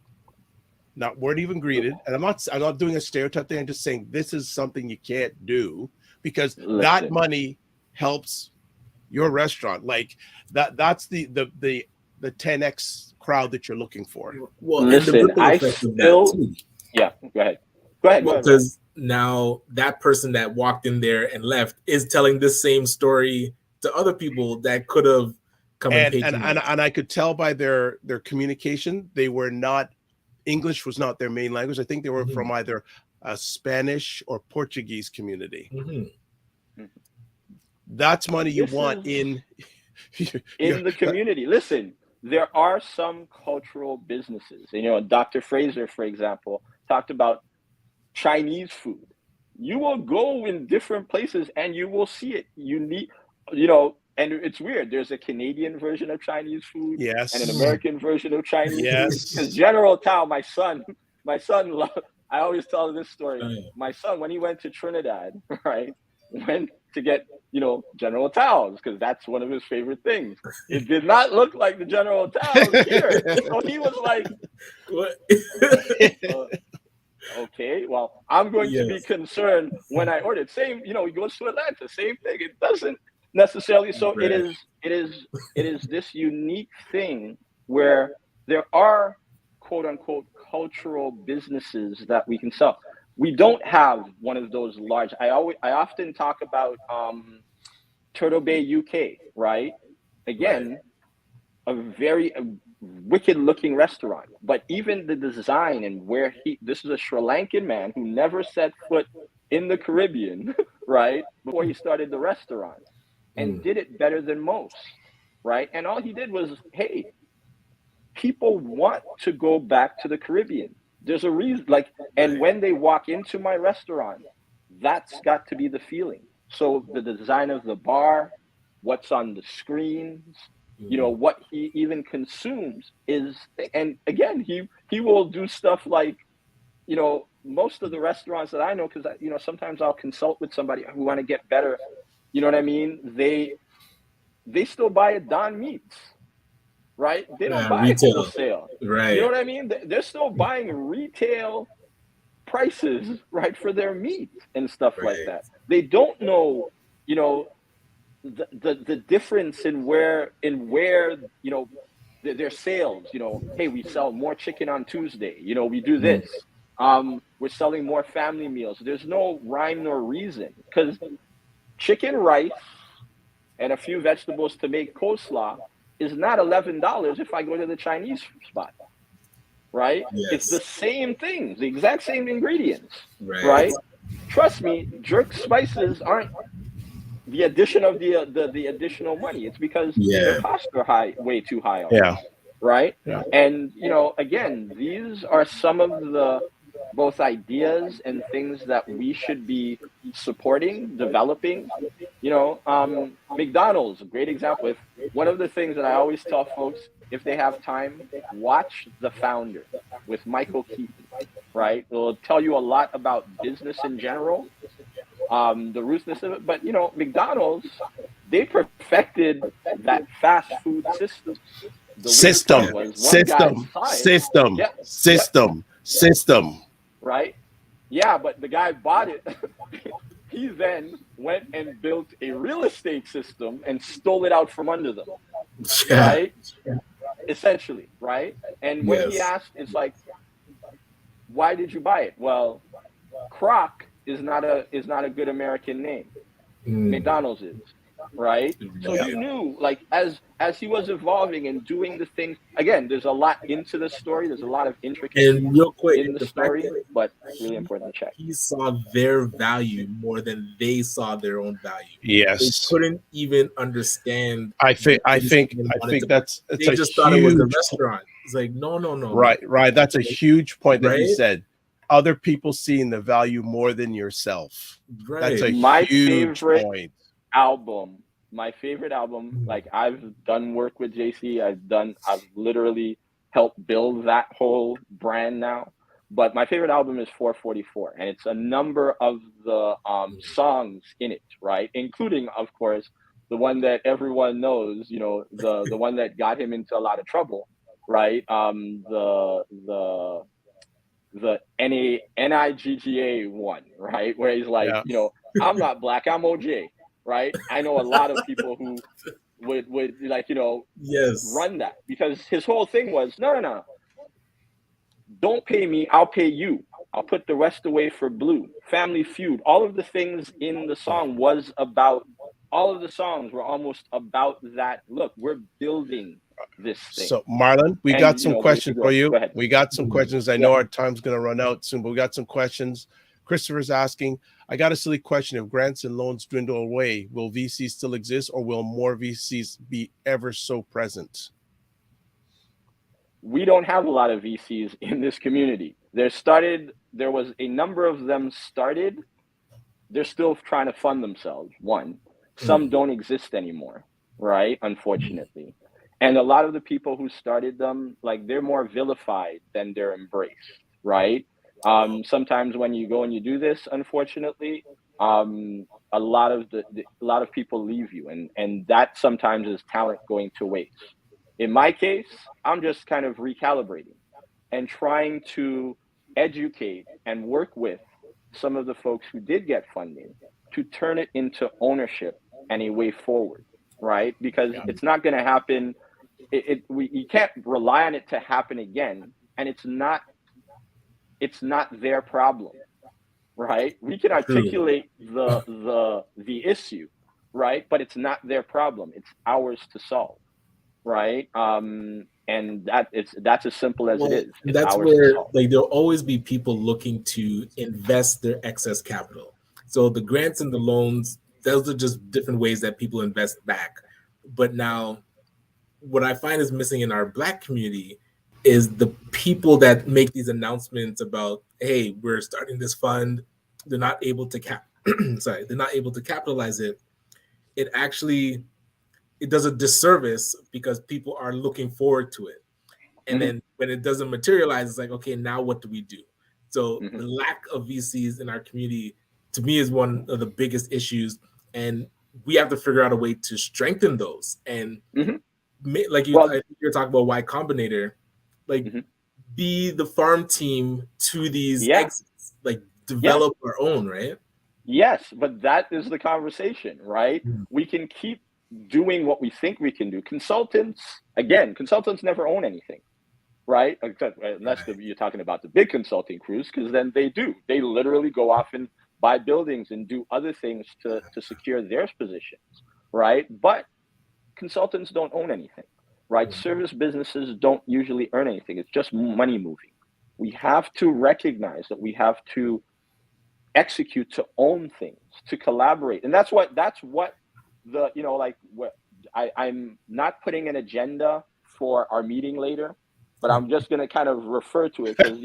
weren't even greeted. And I'm not doing a stereotype thing. I'm just saying this is something you can't do, because that money helps your restaurant. Like, that's the 10x crowd that you're looking for. Well, listen, I still, yeah, go ahead. Because now that person that walked in there and left is telling this same story to other people that could have come and I could tell by their communication, they were not, English was not their main language. I think they were from either a Spanish or Portuguese community. That's money you want in the community. Listen, there are some cultural businesses. You know, Dr. Fraser, for example, talked about Chinese food. You will go in different places and you will see it. You need, you know, and it's weird. There's a Canadian version of Chinese food, and an American version of Chinese food. Because General Tao, my son I always tell this story. My son, when he went to Trinidad, right, went to get, General Tso's, because that's one of his favorite things. It did not look like the General Tso's here. So he was like, What? okay, well, I'm going to be concerned when I order it. Same, he goes to Atlanta, same thing. It doesn't necessarily. So Right. it is this unique thing where there are quote unquote cultural businesses that we can sell. We don't have one of those large. I often talk about Turtle Bay, UK, right? Again, a very wicked looking restaurant, but even the design and where this is a Sri Lankan man who never set foot in the Caribbean, right? Before he started the restaurant, and did it better than most, right? And all he did was, hey, people want to go back to the Caribbean. There's a reason, and when they walk into my restaurant, that's got to be the feeling. So the design of the bar, what's on the screens, what he even consumes is, and again, he will do stuff like, most of the restaurants that I know, because sometimes I'll consult with somebody who want to get better, you know what I mean? They still buy at Don Meats, right? They don't buy retail. wholesale, right? You know what I mean? They're still buying retail prices, right, for their meat and stuff like that. They don't know, the difference in where their sales. Hey, we sell more chicken on Tuesday. We do this. We're selling more family meals. There's no rhyme nor reason, because chicken, rice, and a few vegetables to make coleslaw is not $11 if I go to the Chinese spot, right? Yes. It's the same things, the exact same ingredients, right? Trust me, jerk spices aren't the addition of the additional money. It's because their costs are way too high already, right? Yeah. And again, these are some of the both ideas and things that we should be supporting, developing. McDonald's, a great example. One of the things that I always tell folks, if they have time, watch The Founder with Michael Keaton, right? It'll tell you a lot about business in general, the ruthlessness of it. But, McDonald's, they perfected that fast food system. System. Right? Yeah, but the guy bought it. He then went and built a real estate system and stole it out from under them. Right? Essentially, right? And when he asked, it's like, why did you buy it? Well, Croc is not a good American name. McDonald's is. Right? So you knew, as he was evolving and doing the things, again, there's a lot into the story. There's a lot of intricacies in the story, but really important to check. He saw their value more than they saw their own value. Yes. They couldn't even understand. I think that's they just thought it was a restaurant. It's like, no. Right. That's a huge point that he said. Other people seeing the value more than yourself. Right. That's a huge point. My favorite album, I've done work with JC, I've literally helped build that whole brand now, but my favorite album is 444, and it's a number of the songs in it, right, including, of course, the one that everyone knows, the one that got him into a lot of trouble, right, the NIGGA one, right, where he's like, I'm not black, I'm OJ. Right, I know a lot of people who would run that, because his whole thing was no, don't pay me, I'll pay you. I'll put the rest away for Blue, Family Feud. All of the things in the song all of the songs were almost about that. Look, we're building this thing. So Marlon, we got some questions for you. We got some questions. I know our time's going to run out soon, but we got some questions. Christopher's asking, I got a silly question. If grants and loans dwindle away, will VCs still exist, or will more VCs be ever so present? We don't have a lot of VCs in this community. There was a number of them started. They're still trying to fund themselves, one. Some don't exist anymore, right? Unfortunately. And a lot of the people who started them, they're more vilified than they're embraced, right? Sometimes when you go and you do this, unfortunately, a lot of a lot of people leave you, and that sometimes is talent going to waste. In my case, I'm just kind of recalibrating and trying to educate and work with some of the folks who did get funding to turn it into ownership and a way forward, right? Because Yeah. it's not going to happen. You can't rely on it to happen again, and it's not their problem, right? We can True. articulate the issue, right? But it's not their problem. It's ours to solve, right? And that's as simple as it Well, is. It's that's ours to where solve. like there'll always be people looking to invest their excess capital. So the grants and the loans, those are just different ways that people invest back. But now what I find is missing in our Black community is the people that make these announcements about, hey, we're starting this fund. They're not able to they're not able to capitalize it. It actually it does a disservice because people are looking forward to it. And Mm-hmm, then when it doesn't materialize, it's like, okay, now what do we do? So mm-hmm, the lack of VCs in our community, to me, is one of the biggest issues, and we have to figure out a way to strengthen those. And mm-hmm. like Well, you're talking about Y Combinator, like mm-hmm. be the farm team to these Yeah, exits, like yeah. develop our own, right? Yes, but that is the conversation, right? Mm. We can keep doing what we think we can do. Consultants never own anything, right? Unless Right. you're talking about the big consulting crews, because then they do. They literally go off and buy buildings and do other things to secure their positions, right? But consultants don't own anything, right? Mm. Service businesses don't usually earn anything. It's just money moving. We have to recognize that we have to execute, to own things, to collaborate. And that's what the, like what I'm not putting an agenda for our meeting later, but I'm just going to kind of refer to it because,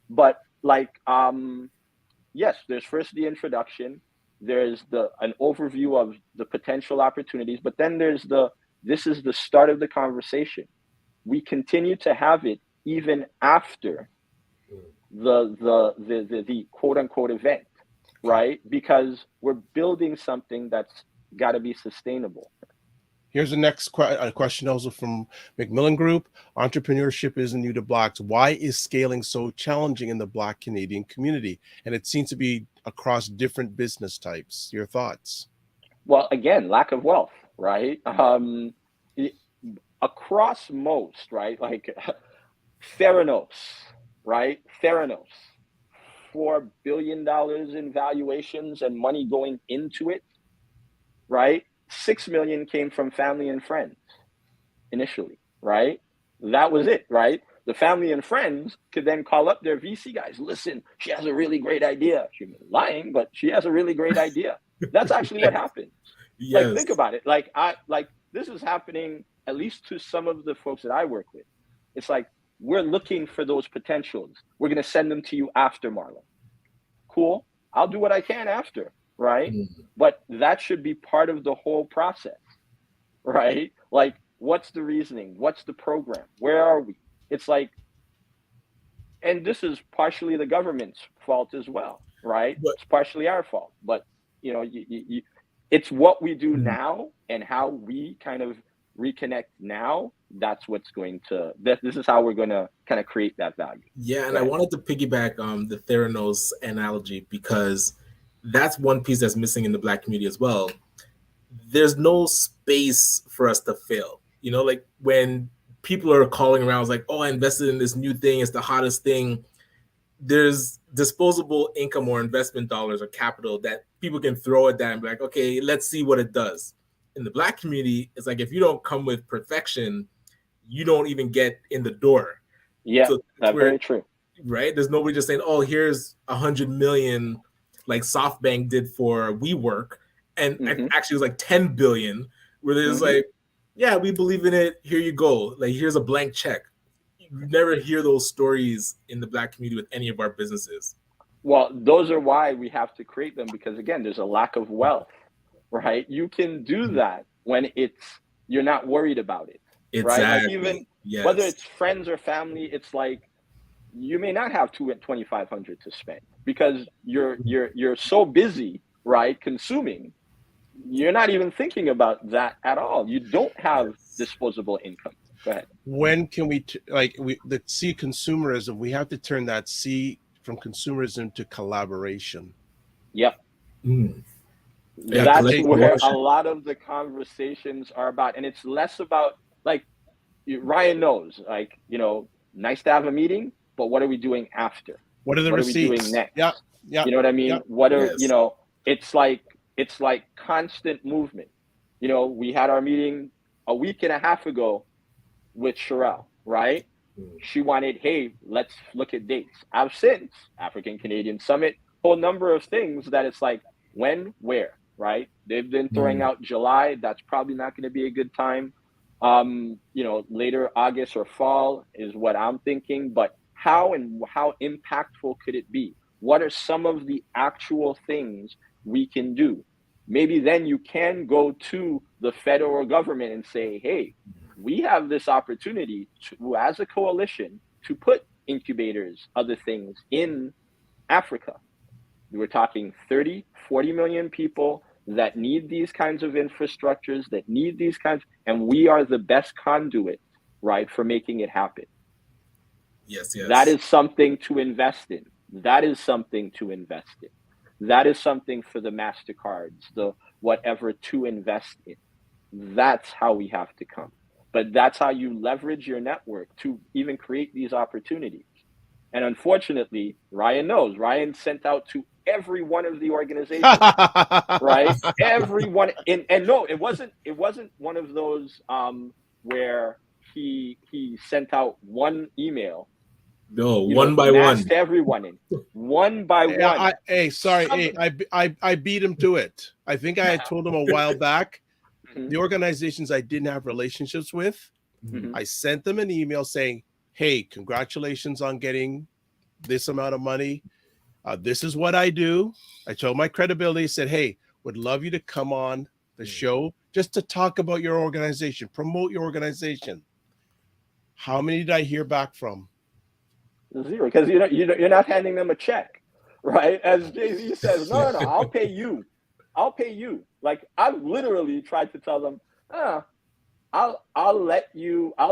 but like, yes, there's first the introduction, there's an overview of the potential opportunities, but then there's this is the start of the conversation. We continue to have it even after the quote unquote event, right? Because we're building something that's got to be sustainable. Here's the next question, also from Macmillan Group. Entrepreneurship isn't new to Blacks. Why is scaling so challenging in the Black Canadian community? And it seems to be across different business types. Your thoughts? Well, again, lack of wealth, right? Across most, right? Like Theranos, right? Theranos, $4 billion in valuations and money going into it, right? 6 million came from family and friends initially, right? That was it, right? The family and friends could then call up their VC guys. Listen, she has a really great idea. She's lying, but she has a really great idea. That's actually what happened. Like, think Yes. about it. Like this is happening at least to some of the folks that I work with. It's like, we're looking for those potentials. We're going to send them to you after, Marlon. Cool. I'll do what I can after, right? Mm. But that should be part of the whole process, right? Like, what's the reasoning? What's the program? Where are we? It's like, and this is partially the government's fault as well, right? But It's partially our fault, but it's what we do mm. now and how we kind of reconnect now. That's what's going to. This is how we're going to kind of create that value. Yeah, and I Right. wanted to piggyback the Theranos analogy because that's one piece that's missing in the Black community as well. There's no space for us to fail. Like when people are calling around, it's like, oh, I invested in this new thing, it's the hottest thing. There's disposable income or investment dollars or capital that people can throw at that and be like, okay, let's see what it does. In the Black community, it's like if you don't come with perfection, you don't even get in the door. Yeah, So that's that's where, very true. right? There's nobody just saying, "Oh, here's 100 million," like SoftBank did for WeWork, and Mm-hmm. actually it was like 10 billion, where there's Mm-hmm. like, "Yeah, we believe in it. Here you go. Like, here's a blank check." You never hear those stories in the Black community with any of our businesses. Well, those are why we have to create them, because again, there's a lack of wealth, right? You can do that when you're not worried about it, right? Like, Exactly. even whether Yes. it's friends or family, it's like, you may not have 2,500 to spend because you're so busy, right, consuming. You're not even thinking about that at all. You don't have disposable income. Go ahead. When can we the C consumerism? We have to turn that C from consumerism to collaboration. Yep. Mm. Yeah, That's collective where a ownership. lot of the conversations are about, and it's less about like Ryan knows, like, nice to have a meeting, but what are we doing after? What are the What are we doing receipts? next? Yeah, yeah, You know what I mean? yeah. What are, Yes. it's like constant movement. We had our meeting a week and a half ago with Sherelle, right? She wanted, hey, let's look at dates. I've since African Canadian Summit, whole number of things that it's like when, where, right? They've been throwing out July. That's probably not going to be a good time. Later August or fall is what I'm thinking. But how impactful could it be? What are some of the actual things we can do? Maybe then you can go to the federal government and say, hey, we have this opportunity to, as a coalition, to put incubators, other things in Africa. We're talking 30, 40 million people that need these kinds of infrastructures, that need these kinds, and we are the best conduit, right, for making it happen. Yes. That is something to invest in. That is something to invest in. That is something for the MasterCards, the whatever to invest in. That's how we have to come. But that's how you leverage your network to even create these opportunities. And unfortunately, Ryan knows. Ryan sent out to every one of the organizations, right? Everyone. And no, it wasn't one of those where he sent out one email. No, one by one. Everyone in one by one. I beat him to it. I think I had told him a while back. The organizations I didn't have relationships with, I sent them an email saying, hey, congratulations on getting this amount of money. This is what I do. I told my credibility, said, hey, would love you to come on the show just to talk about your organization, promote your organization. How many did I hear back from? Zero, because you're not handing them a check, right? As Jay-Z says, no, I'll pay you. I'll pay you. Like, I've literally tried to tell them, I'll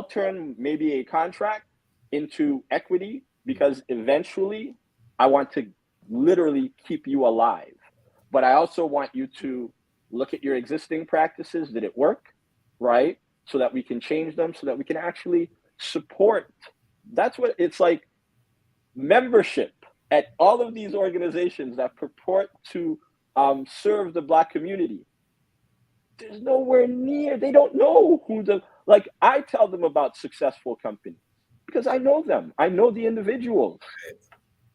turn maybe a contract into equity because eventually I want to literally keep you alive. But I also want you to look at your existing practices. Did it work? Right? So that we can change them, so that we can actually support. That's what it's like. Membership at all of these organizations that purport to serve the Black community. There's nowhere near, they don't know who I tell them about successful companies because I know them. I know the individuals.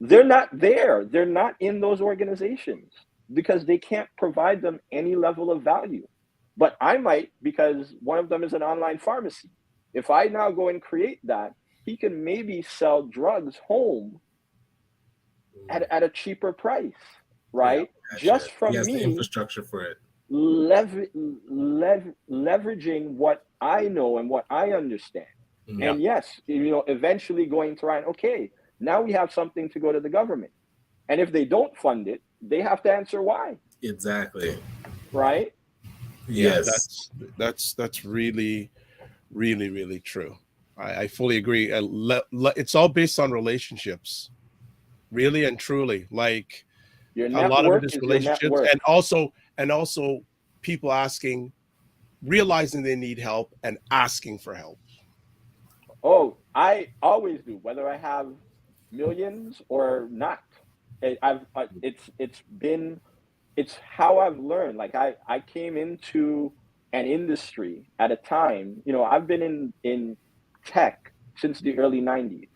They're not there. They're not in those organizations because they can't provide them any level of value. But I might, because one of them is an online pharmacy. If I now go and create that, he can maybe sell drugs home at a cheaper price, right? Just from he has me, the infrastructure for it. Leveraging what I know and what I understand. And yes, eventually going to Ryan, okay, now we have something to go to the government. And if they don't fund it, they have to answer why. Exactly. Right? Yes. That's really, really, really true. I fully agree. It's all based on relationships, really and truly. Like your a lot of it is is relationships, and also people realizing they need help and asking for help. Oh, I always do, whether I have millions or not. It's how I've learned. Like I came into an industry at a time, I've been in tech since the early 90s.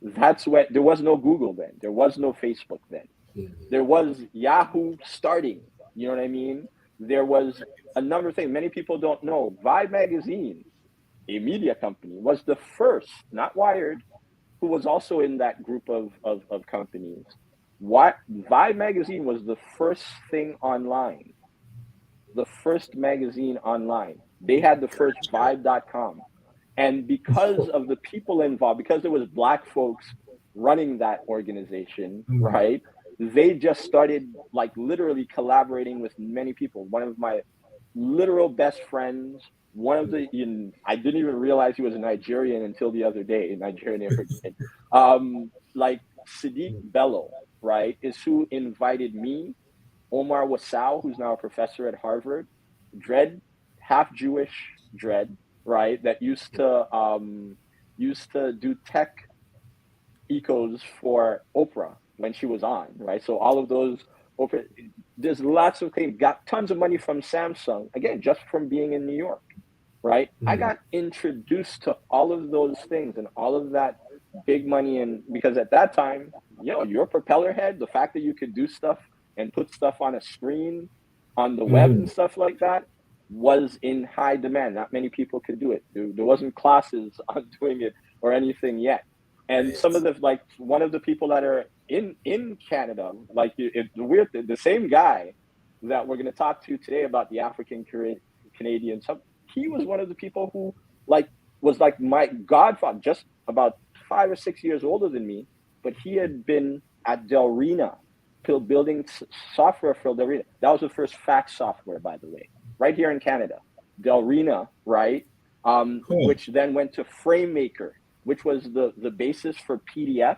That's when there was no Google then. There was no Facebook then. There was Yahoo starting. You know what I mean? There was a number of things. Many people don't know. Vibe magazine, a media company, was the first, not Wired, who was also in that group of companies. Vibe magazine was the first thing online. The first magazine online. They had the first Vibe.com. And because of the people involved, because there was Black folks running that organization, right? They just started like literally collaborating with many people. One of my literal best friends, I didn't even realize he was a Nigerian until the other day, a Nigerian American. Like Sadiq Bello, right, is who invited me, Omar Wasau, who's now a professor at Harvard, Dread, half Jewish Dread, right, that used to do tech ecos for Oprah when she was on, right? So all of those Oprah, there's lots of things. Got tons of money from Samsung, again, just from being in New York, right? I got introduced to all of those things and all of that big money, and because at that time, your propeller head, the fact that you could do stuff and put stuff on a screen on the web and stuff like that was in high demand. Not many people could do it. There wasn't classes on doing it or anything yet. And some of one of the people that are in Canada, like the same guy that we're going to talk to today about the African Canadian, he was one of the people who was like my godfather, just about 5 or 6 years older than me, but he had been at Delrina building software for Delrina. That was the first fax software, by the way, right here in Canada. Delrina, right? Cool. Which then went to FrameMaker, which was the basis for PDFs,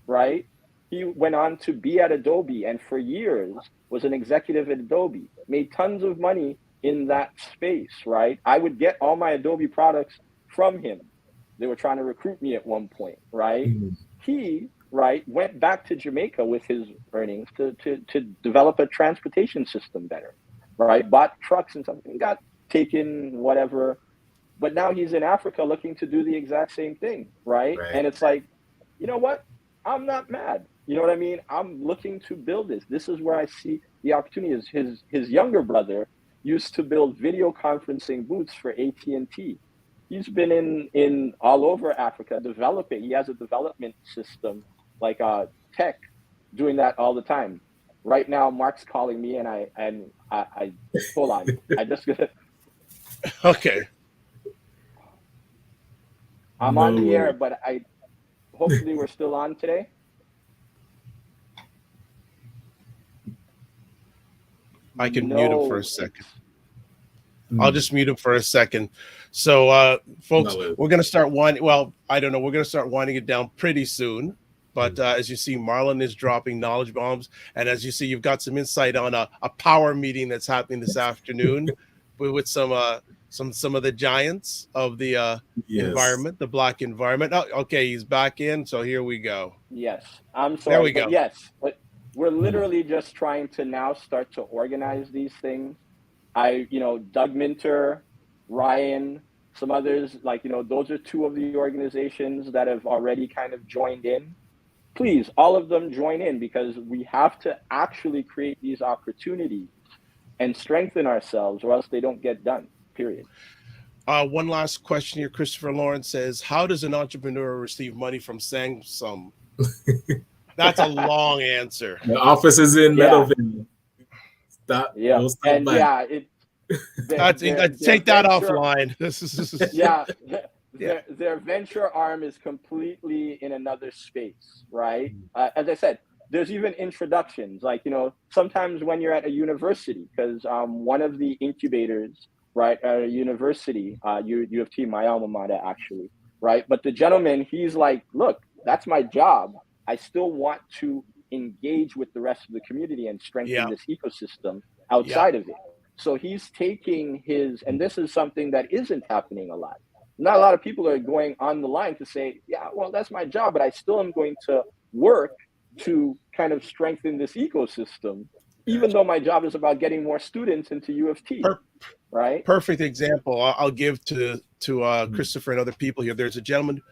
right? He went on to be at Adobe and for years was an executive at Adobe, made tons of money in that space, right? I would get all my Adobe products from him. They were trying to recruit me at one point, right? He, right, went back to Jamaica with his earnings to develop a transportation system better, right? Bought trucks and something, got taken, whatever. But now he's in Africa looking to do the exact same thing, right? And it's like, you know what? I'm not mad. You know what I mean? I'm looking to build this. This is where I see the opportunity. Is his younger brother used to build video conferencing booths for AT&T. He's been in all over Africa developing. He has a development system like tech, doing that all the time. Right now, Mark's calling me, and I hold on. I just gonna. Okay. I'm on the air, but hopefully we're still on today. I can mute him for a second. I'll just mute him for a second. So, folks, we're going to start winding. Well, I don't know. We're going to start winding it down pretty soon. But as you see, Marlon is dropping knowledge bombs. And as you see, you've got some insight on a power meeting that's happening this afternoon with some of the giants of the environment, the Black environment. Oh, okay, he's back in. So here we go. Yes, I'm sorry. There we go. Yes, but we're literally just trying to now start to organize these things. Doug Minter, Ryan, some others, those are two of the organizations that have already kind of joined in. Please, all of them join in, because we have to actually create these opportunities and strengthen ourselves, or else they don't get done, period. One last question here. Christopher Lawrence says, how does an entrepreneur receive money from Samsung? That's a long answer. The office is in Meadowville. Take that offline. Their venture arm is completely in another space, right? As I said, there's even introductions, sometimes when you're at a university, because one of the incubators, right, at a university, U of T, my alma mater, actually, right? But the gentleman, he's like, look, that's my job. I still want to engage with the rest of the community and strengthen this ecosystem outside of it. So he's taking and this is something that isn't happening a lot. Not a lot of people are going on the line to say, well, that's my job, but I still am going to work to kind of strengthen this ecosystem, even though my job is about getting more students into U of T, right? Perfect example I'll give to Christopher and other people here. There's a gentleman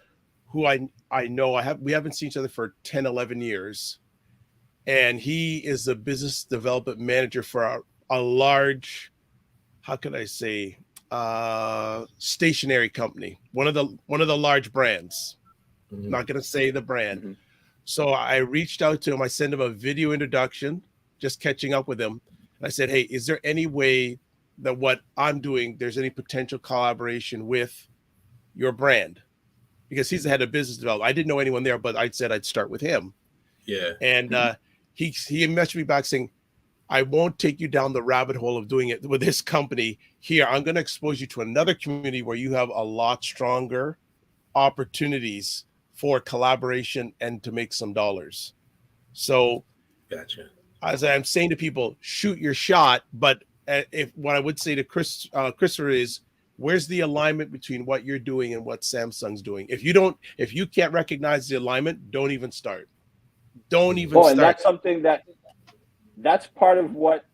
who I know we haven't seen each other for 10, 11 years. And he is the business development manager for a large, how can I say, stationery company, one of the large brands. I'm not going to say the brand. So I reached out to him. I sent him a video introduction, just catching up with him. And I said, hey, is there any way that what I'm doing, there's any potential collaboration with your brand? because he's the head of business development. I didn't know anyone there, but I said I'd start with him. Yeah. And he messaged me back saying, I won't take you down the rabbit hole of doing it with this company here. I'm going to expose you to another community where you have a lot stronger opportunities for collaboration and to make some dollars. So Gotcha. as I'm saying to people, shoot your shot. But if what I would say to Christopher is, where's the alignment between what you're doing and what Samsung's doing? If you can't recognize the alignment, don't even start. Don't even start. And that's something that's part of what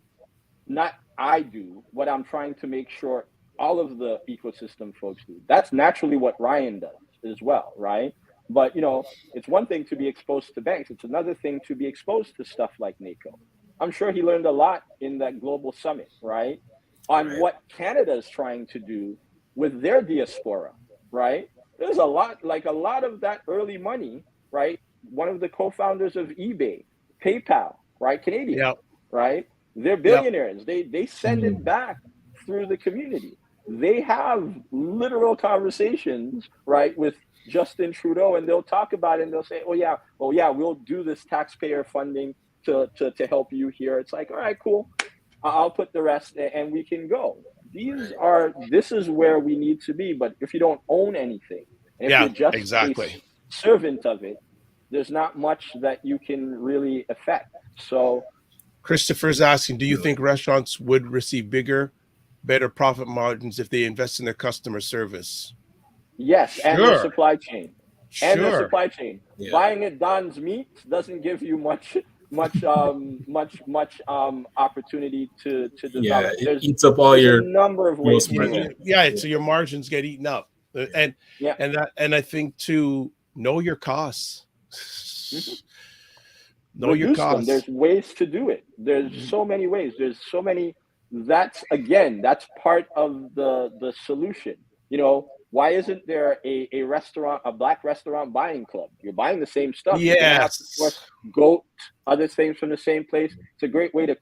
not I do, what I'm trying to make sure all of the ecosystem folks do. That's naturally what Ryan does as well, right? But, it's one thing to be exposed to banks. It's another thing to be exposed to stuff like NACO. I'm sure he learned a lot in that global summit, right? On what Canada is trying to do with their diaspora, right? There's a lot of that early money, right? One of the co-founders of eBay, PayPal, right? Canadian, right? They're billionaires. They send it back through the community. They have literal conversations, right, with Justin Trudeau, and they'll talk about it and they'll say, oh yeah, we'll do this taxpayer funding to help you here. It's like, all right, cool. I'll put the rest and we can go. This is where we need to be. But if you don't own anything, and if you're just a servant of it, there's not much that you can really affect. So Christopher's asking, do you think restaurants would receive better profit margins if they invest in their customer service? Yes, and their supply chain. Sure. Yeah. Buying at Don's Meats doesn't give you much opportunity to develop. Yeah, it eats up all your number of ways. So your margins get eaten up, and I think to know your costs. Know your costs. There's ways to do it. There's so many ways. There's so many. That's part of the solution. Why isn't there a black restaurant buying club? You're buying the same stuff. Yes. Goat, other things from the same place. It's a great way to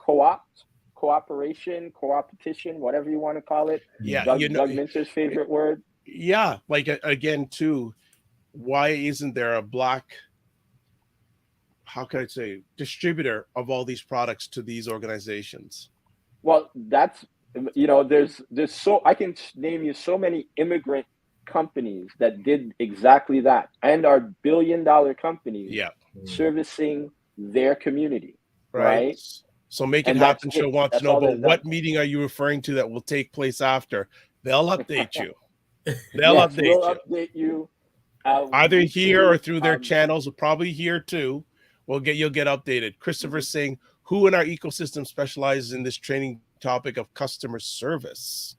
cooperation, co-opetition, whatever you want to call it. Yeah. Doug Minter's favorite word. Yeah. Like, again, too, why isn't there a black, how can I say, distributor of all these products to these organizations? Well, that's, there's I can name you so many immigrant companies that did exactly that and are billion-dollar companies servicing their community, right? So Make It Happen Show wants to know about what meeting are you referring to that will take place after. They'll update you. We'll update you. Either here or through their channels. Probably here too. You'll get updated. Christopher's saying, who in our ecosystem specializes in this training topic of customer service?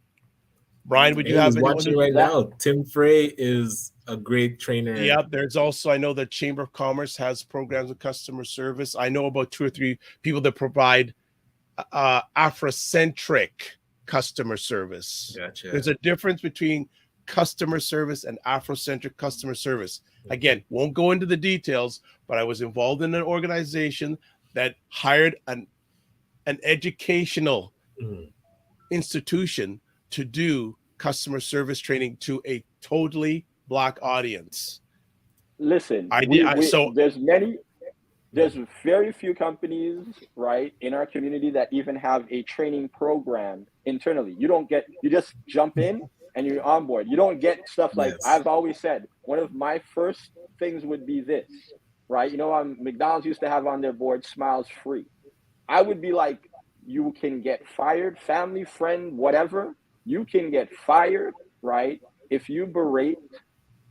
Brian, would you have anyone watching right now? Tim Frey is a great trainer. Yeah, there's also, I know that Chamber of Commerce has programs of customer service. I know about 2 or 3 people that provide Afrocentric customer service. Gotcha. There's a difference between customer service and Afrocentric customer service. Again, won't go into the details, but I was involved in an organization that hired an educational institution to do customer service training to a totally black audience. Listen, there's very few companies, right, in our community that even have a training program internally. You just jump in and you're on board. You don't get stuff like, I've always said, one of my first things would be this, right? McDonald's used to have on their board Smiles Free. I would be like, you can get fired, family, friend, whatever. You can get fired, right, if you berate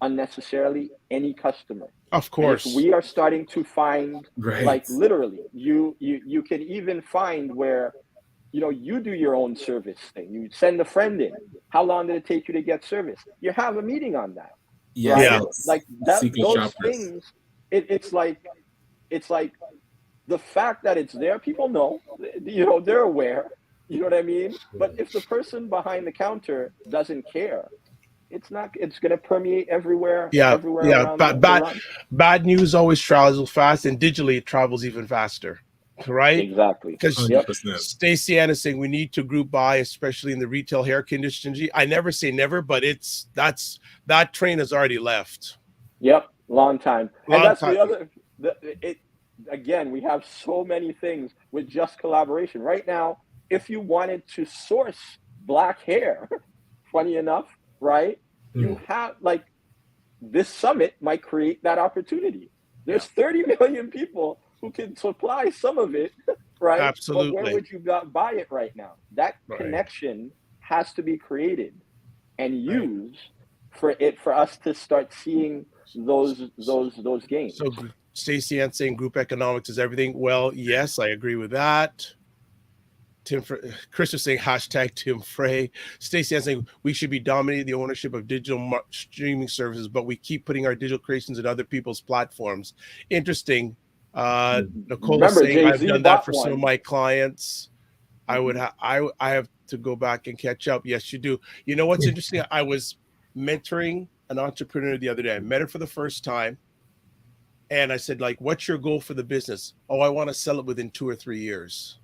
unnecessarily any customer. Of course. We are starting to find, like, literally, you can even find where, you do your own service thing. You send a friend in. How long did it take you to get service? You have a meeting on that. Yeah. Right? Yeah. Like that, those things, it's like the fact that it's there, people know, they're aware, you know what I mean? But if the person behind the counter doesn't care, it's going to permeate everywhere. Yeah. Everywhere. Bad news always travels fast, and digitally it travels even faster. Right? Exactly. Because Stacey Ann is saying we need to group buy, especially in the retail hair industry. I never say never, but that train has already left. Yep, long time. And Long that's time. the other. It again. We have so many things with just collaboration right now. If you wanted to source black hair, funny enough, right? You have like this summit might create that opportunity. Yeah, There's 30 million people who can supply some of it, right? But where absolutely. would you buy it right now? That Right, connection has to be created and right. used for us to start seeing those gains. So Stacey Ann saying group economics is everything. Well, yes, I agree with that. Chris is saying hashtag Tim Frey. Stacey Ann saying we should be dominating the ownership of digital streaming services, but we keep putting our digital creations in other people's platforms. Interesting. Nicole is Remember, saying Jay I've Z done that bought for some of one. my clients. Mhm. I have to go back and catch up. Yes, you do. You know what's interesting? I was mentoring an entrepreneur the other day. I met her for the first time, and I said, like, what's your goal for the business? Oh, I want to sell it within 2 or 3 years.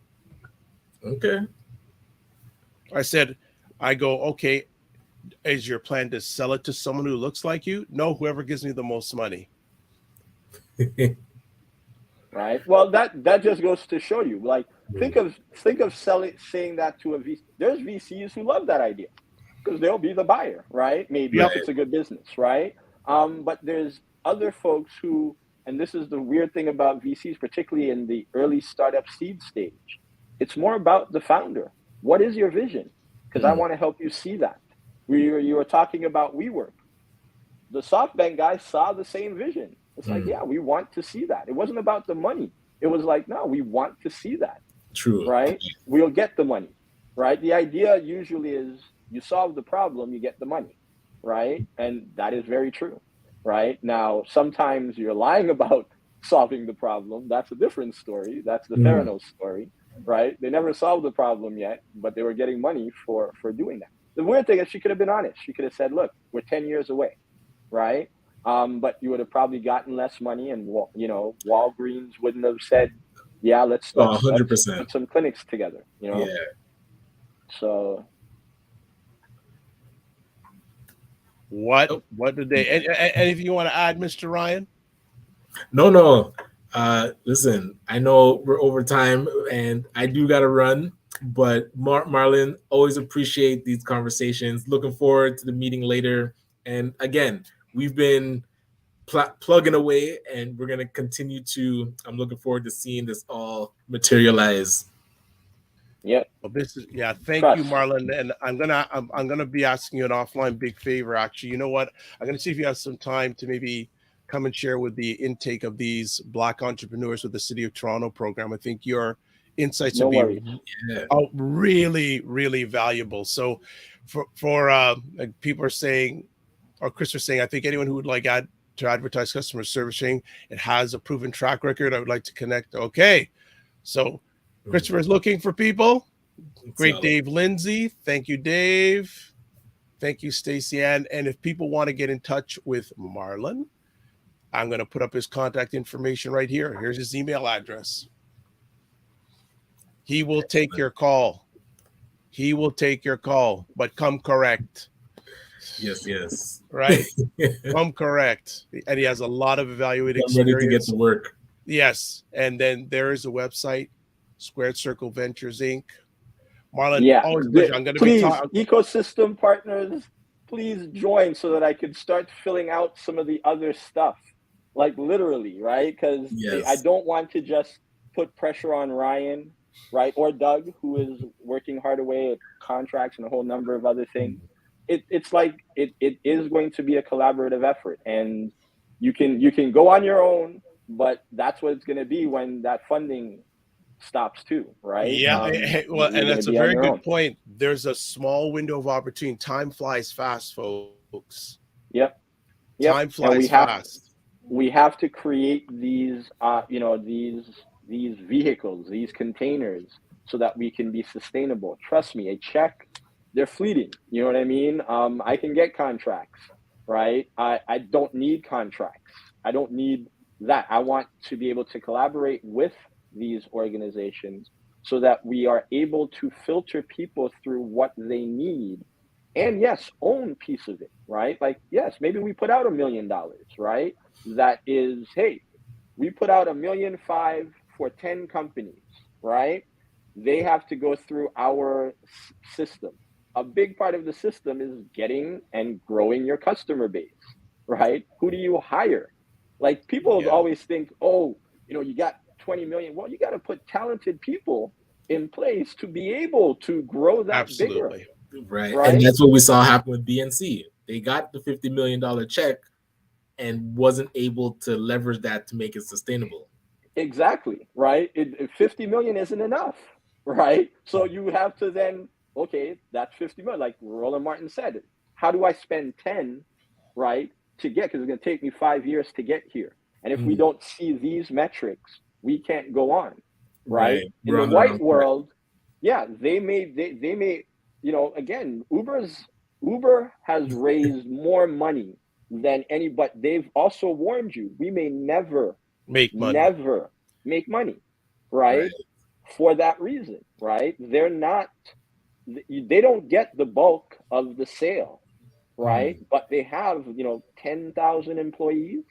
Okay. I said, I go, okay, is your plan to sell it to someone who looks like you? No, whoever gives me the most money. Right. Well, that just goes to show you. Like, think of saying that to a VC. There's VCs who love that idea because they'll be the buyer, right? Maybe Yep. if it's a good business, right? But there's other folks who, and this is the weird thing about VCs, particularly in the early startup seed stage. It's more about the founder. What is your vision? Because I want to help you see that. You were talking about WeWork. The SoftBank guys saw the same vision. It's like, yeah, we want to see that. It wasn't about the money. It was like, no, we want to see that, True. right? We'll get the money, right? The idea usually is you solve the problem, you get the money, right? And that is very true, right? Now, sometimes you're lying about solving the problem. That's a different story. That's the Theranos story, right? They never solved the problem yet, but they were getting money for doing that. The weird thing is she could have been honest. She could have said, look, we're 10 years away, right? But you would have probably gotten less money, and Walgreens wouldn't have said, "Yeah, let's Oh, let's let's 100%. put some clinics together." Yeah. So What? Oh, What did they? Anything you want to add, Mr. Ryan? no. Listen, I know we're over time and I do got to run, but Marlon, always appreciate these conversations. Looking forward to the meeting later. And again, we've been plugging away and we're going to continue to. I'm looking forward to seeing this all materialize. yeah, Well, this is Thank you, trust. Marlon. And I'm gonna be asking you an offline big favor. Actually, you know what? I'm gonna see if you have some time to maybe come and share with the intake of these Black entrepreneurs with the City of Toronto program. I think your insights would No be worries. Yeah. really, really valuable. So, for like people are saying, or Chris was saying, I think anyone who would like to advertise customer servicing, it has a proven track record. I would like to connect. Okay, so Christopher is looking for people. Great, Solid. Dave Lindsay. Thank you, Dave. Thank you, Stacey Ann. And if people want to get in touch with Marlon, I'm going to put up his contact information right here. Here's his email address. He will take your call. He will take your call, but come correct. Yes. Right? Come correct. And he has a lot of evaluated I'm ready to get experience. to work. Yes. And then there is a website, Squared Circle Ventures Inc. Marlon, Yeah, always a pleasure. I'm going to be please, talking. ecosystem partners, please join so that I could start filling out some of the other stuff, like literally, right? Because I Yes. don't want to just put pressure on Ryan, right, or Doug, who is working hard away at contracts and a whole number of other things. It's like it is going to be a collaborative effort, and you can go on your own, but that's what it's going to be when that funding stops too, right? Yeah, well, You're and going to that's a be on very your good own. point. There's a small window of opportunity. Time flies fast, folks. Yep, yep. Time And flies fast. we have to create these these vehicles, these containers, so that we can be sustainable. Trust me, a check, they're fleeting. You know what I mean? I can get contracts, right? I don't need contracts. I don't need that. I want to be able to collaborate with these organizations so that we are able to filter people through what they need and yes, own piece of it, right? Like, yes, maybe we put out $1 million, right? That is, hey, we put out $1.5 million for 10 companies, right? They have to go through our system. A big part of the system is getting and growing your customer base, right? Who do you hire? Like, people always think, oh, you got 20 million. Well, you got to put talented people in place to be able to grow that bigger. Absolutely. Right. Right. And that's what we saw happen with BNC. They got the $50 million check and wasn't able to leverage that to make it sustainable. Exactly. Right. 50 million isn't enough. Right. So you have to then, okay, that's 50 million. Like Roland Martin said, how do I spend 10, right, to get, because it's going to take me 5 years to get here. And if we don't see these metrics, we can't go on. Right. In the white world, yeah, they may, again, Uber has raised more money than any, but they've also warned you, we may never make money, right? For that reason, right? They don't get the bulk of the sale, right? But they have, 10,000 employees.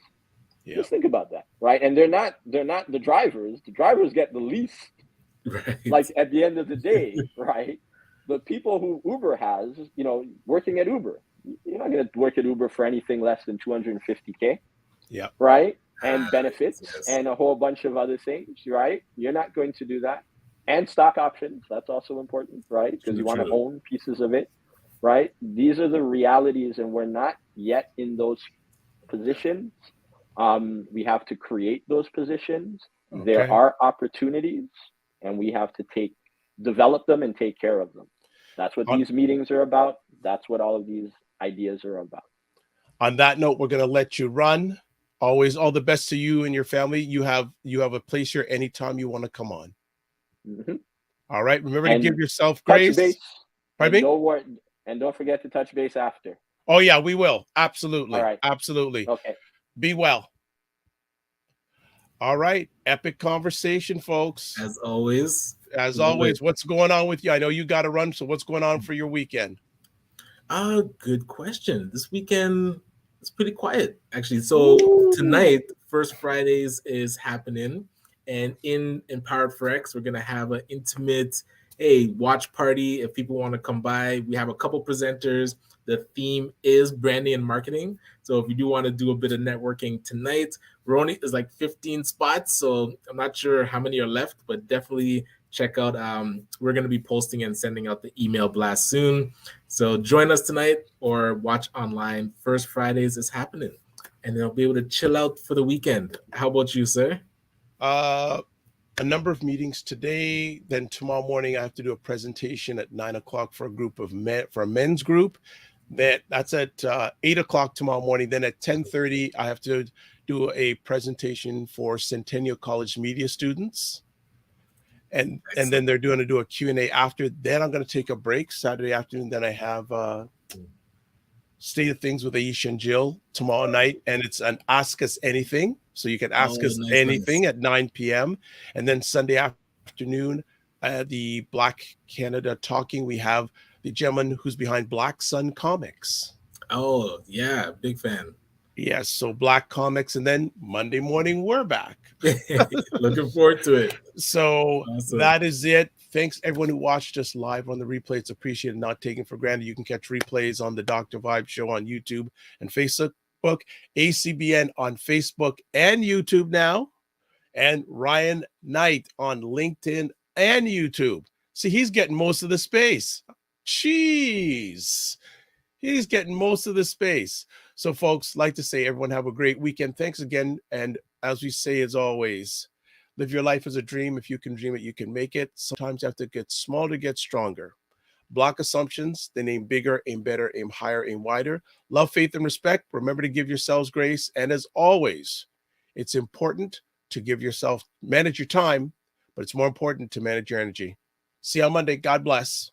Yeah. Just think about that, right? And they're not the drivers. The drivers get the least, like at the end of the day, right? The people who Uber has, working at Uber, you're not going to work at Uber for anything less than $250K. Yeah. Right. And benefits and a whole bunch of other things, right? You're not going to do that. And stock options. That's also important, right? Because you want to own pieces of it, right? These are the realities, and we're not yet in those positions. We have to create those positions. Okay. There are opportunities, and we have to develop them and take care of them. That's what these meetings are about. That's what all of these ideas are about. On that note, we're going to let you run. Always all the best to you and your family. You have a place here anytime you want to come on. Mm-hmm. All right. Remember to give yourself grace. Pardon me? And don't forget to touch base after. Oh, yeah, we will. Absolutely. All right. Absolutely. Okay. Be well. All right. Epic conversation, folks. As always. What's going on with you? I know you got to run. So what's going on for your weekend? Good question. This weekend is pretty quiet, actually. So tonight, First Fridays is happening. And in Empowered for X, we're going to have an intimate watch party. If people want to come by, we have a couple presenters. The theme is branding and marketing. So if you do want to do a bit of networking tonight, there's like 15 spots. So I'm not sure how many are left, but definitely check out. We're going to be posting and sending out the email blast soon. So join us tonight or watch online. First Fridays is happening. And then I'll be able to chill out for the weekend. How about you, sir? A number of meetings today. Then tomorrow morning, I have to do a presentation at 9:00 for a group of men, for a men's group. That's at 8:00 tomorrow morning. Then at 10:30, I have to do a presentation for Centennial College media students. And then they're going to do a Q&A after. Then I'm going to take a break Saturday afternoon. Then I have State of Things with Aisha and Jill tomorrow night. And it's an Ask Us Anything. So you can ask us anything at 9 p.m. And then Sunday afternoon, the Black Canada Talking, we have the gentleman who's behind Black Sun Comics. Oh, yeah. Big fan. Yes. So Black Comics. And then Monday morning, we're back. Looking forward to it. So That is it. Thanks everyone who watched us live on the replay. It's appreciated, not taken for granted. You can catch replays on the Dr. Vibe Show on YouTube and Facebook. ACBN on Facebook and YouTube now, and Ryan Knight on LinkedIn and YouTube. See, he's getting most of the space. Jeez, he's getting most of the space. So, folks, like to say, everyone have a great weekend. Thanks again, and as we say, as always, live your life as a dream. If you can dream it, you can make it. Sometimes you have to get small to get stronger. Block assumptions, then aim bigger, aim better, aim higher, aim wider. Love, faith, and respect. Remember to give yourselves grace. And as always, it's important to manage your time, but it's more important to manage your energy. See you on Monday. God bless.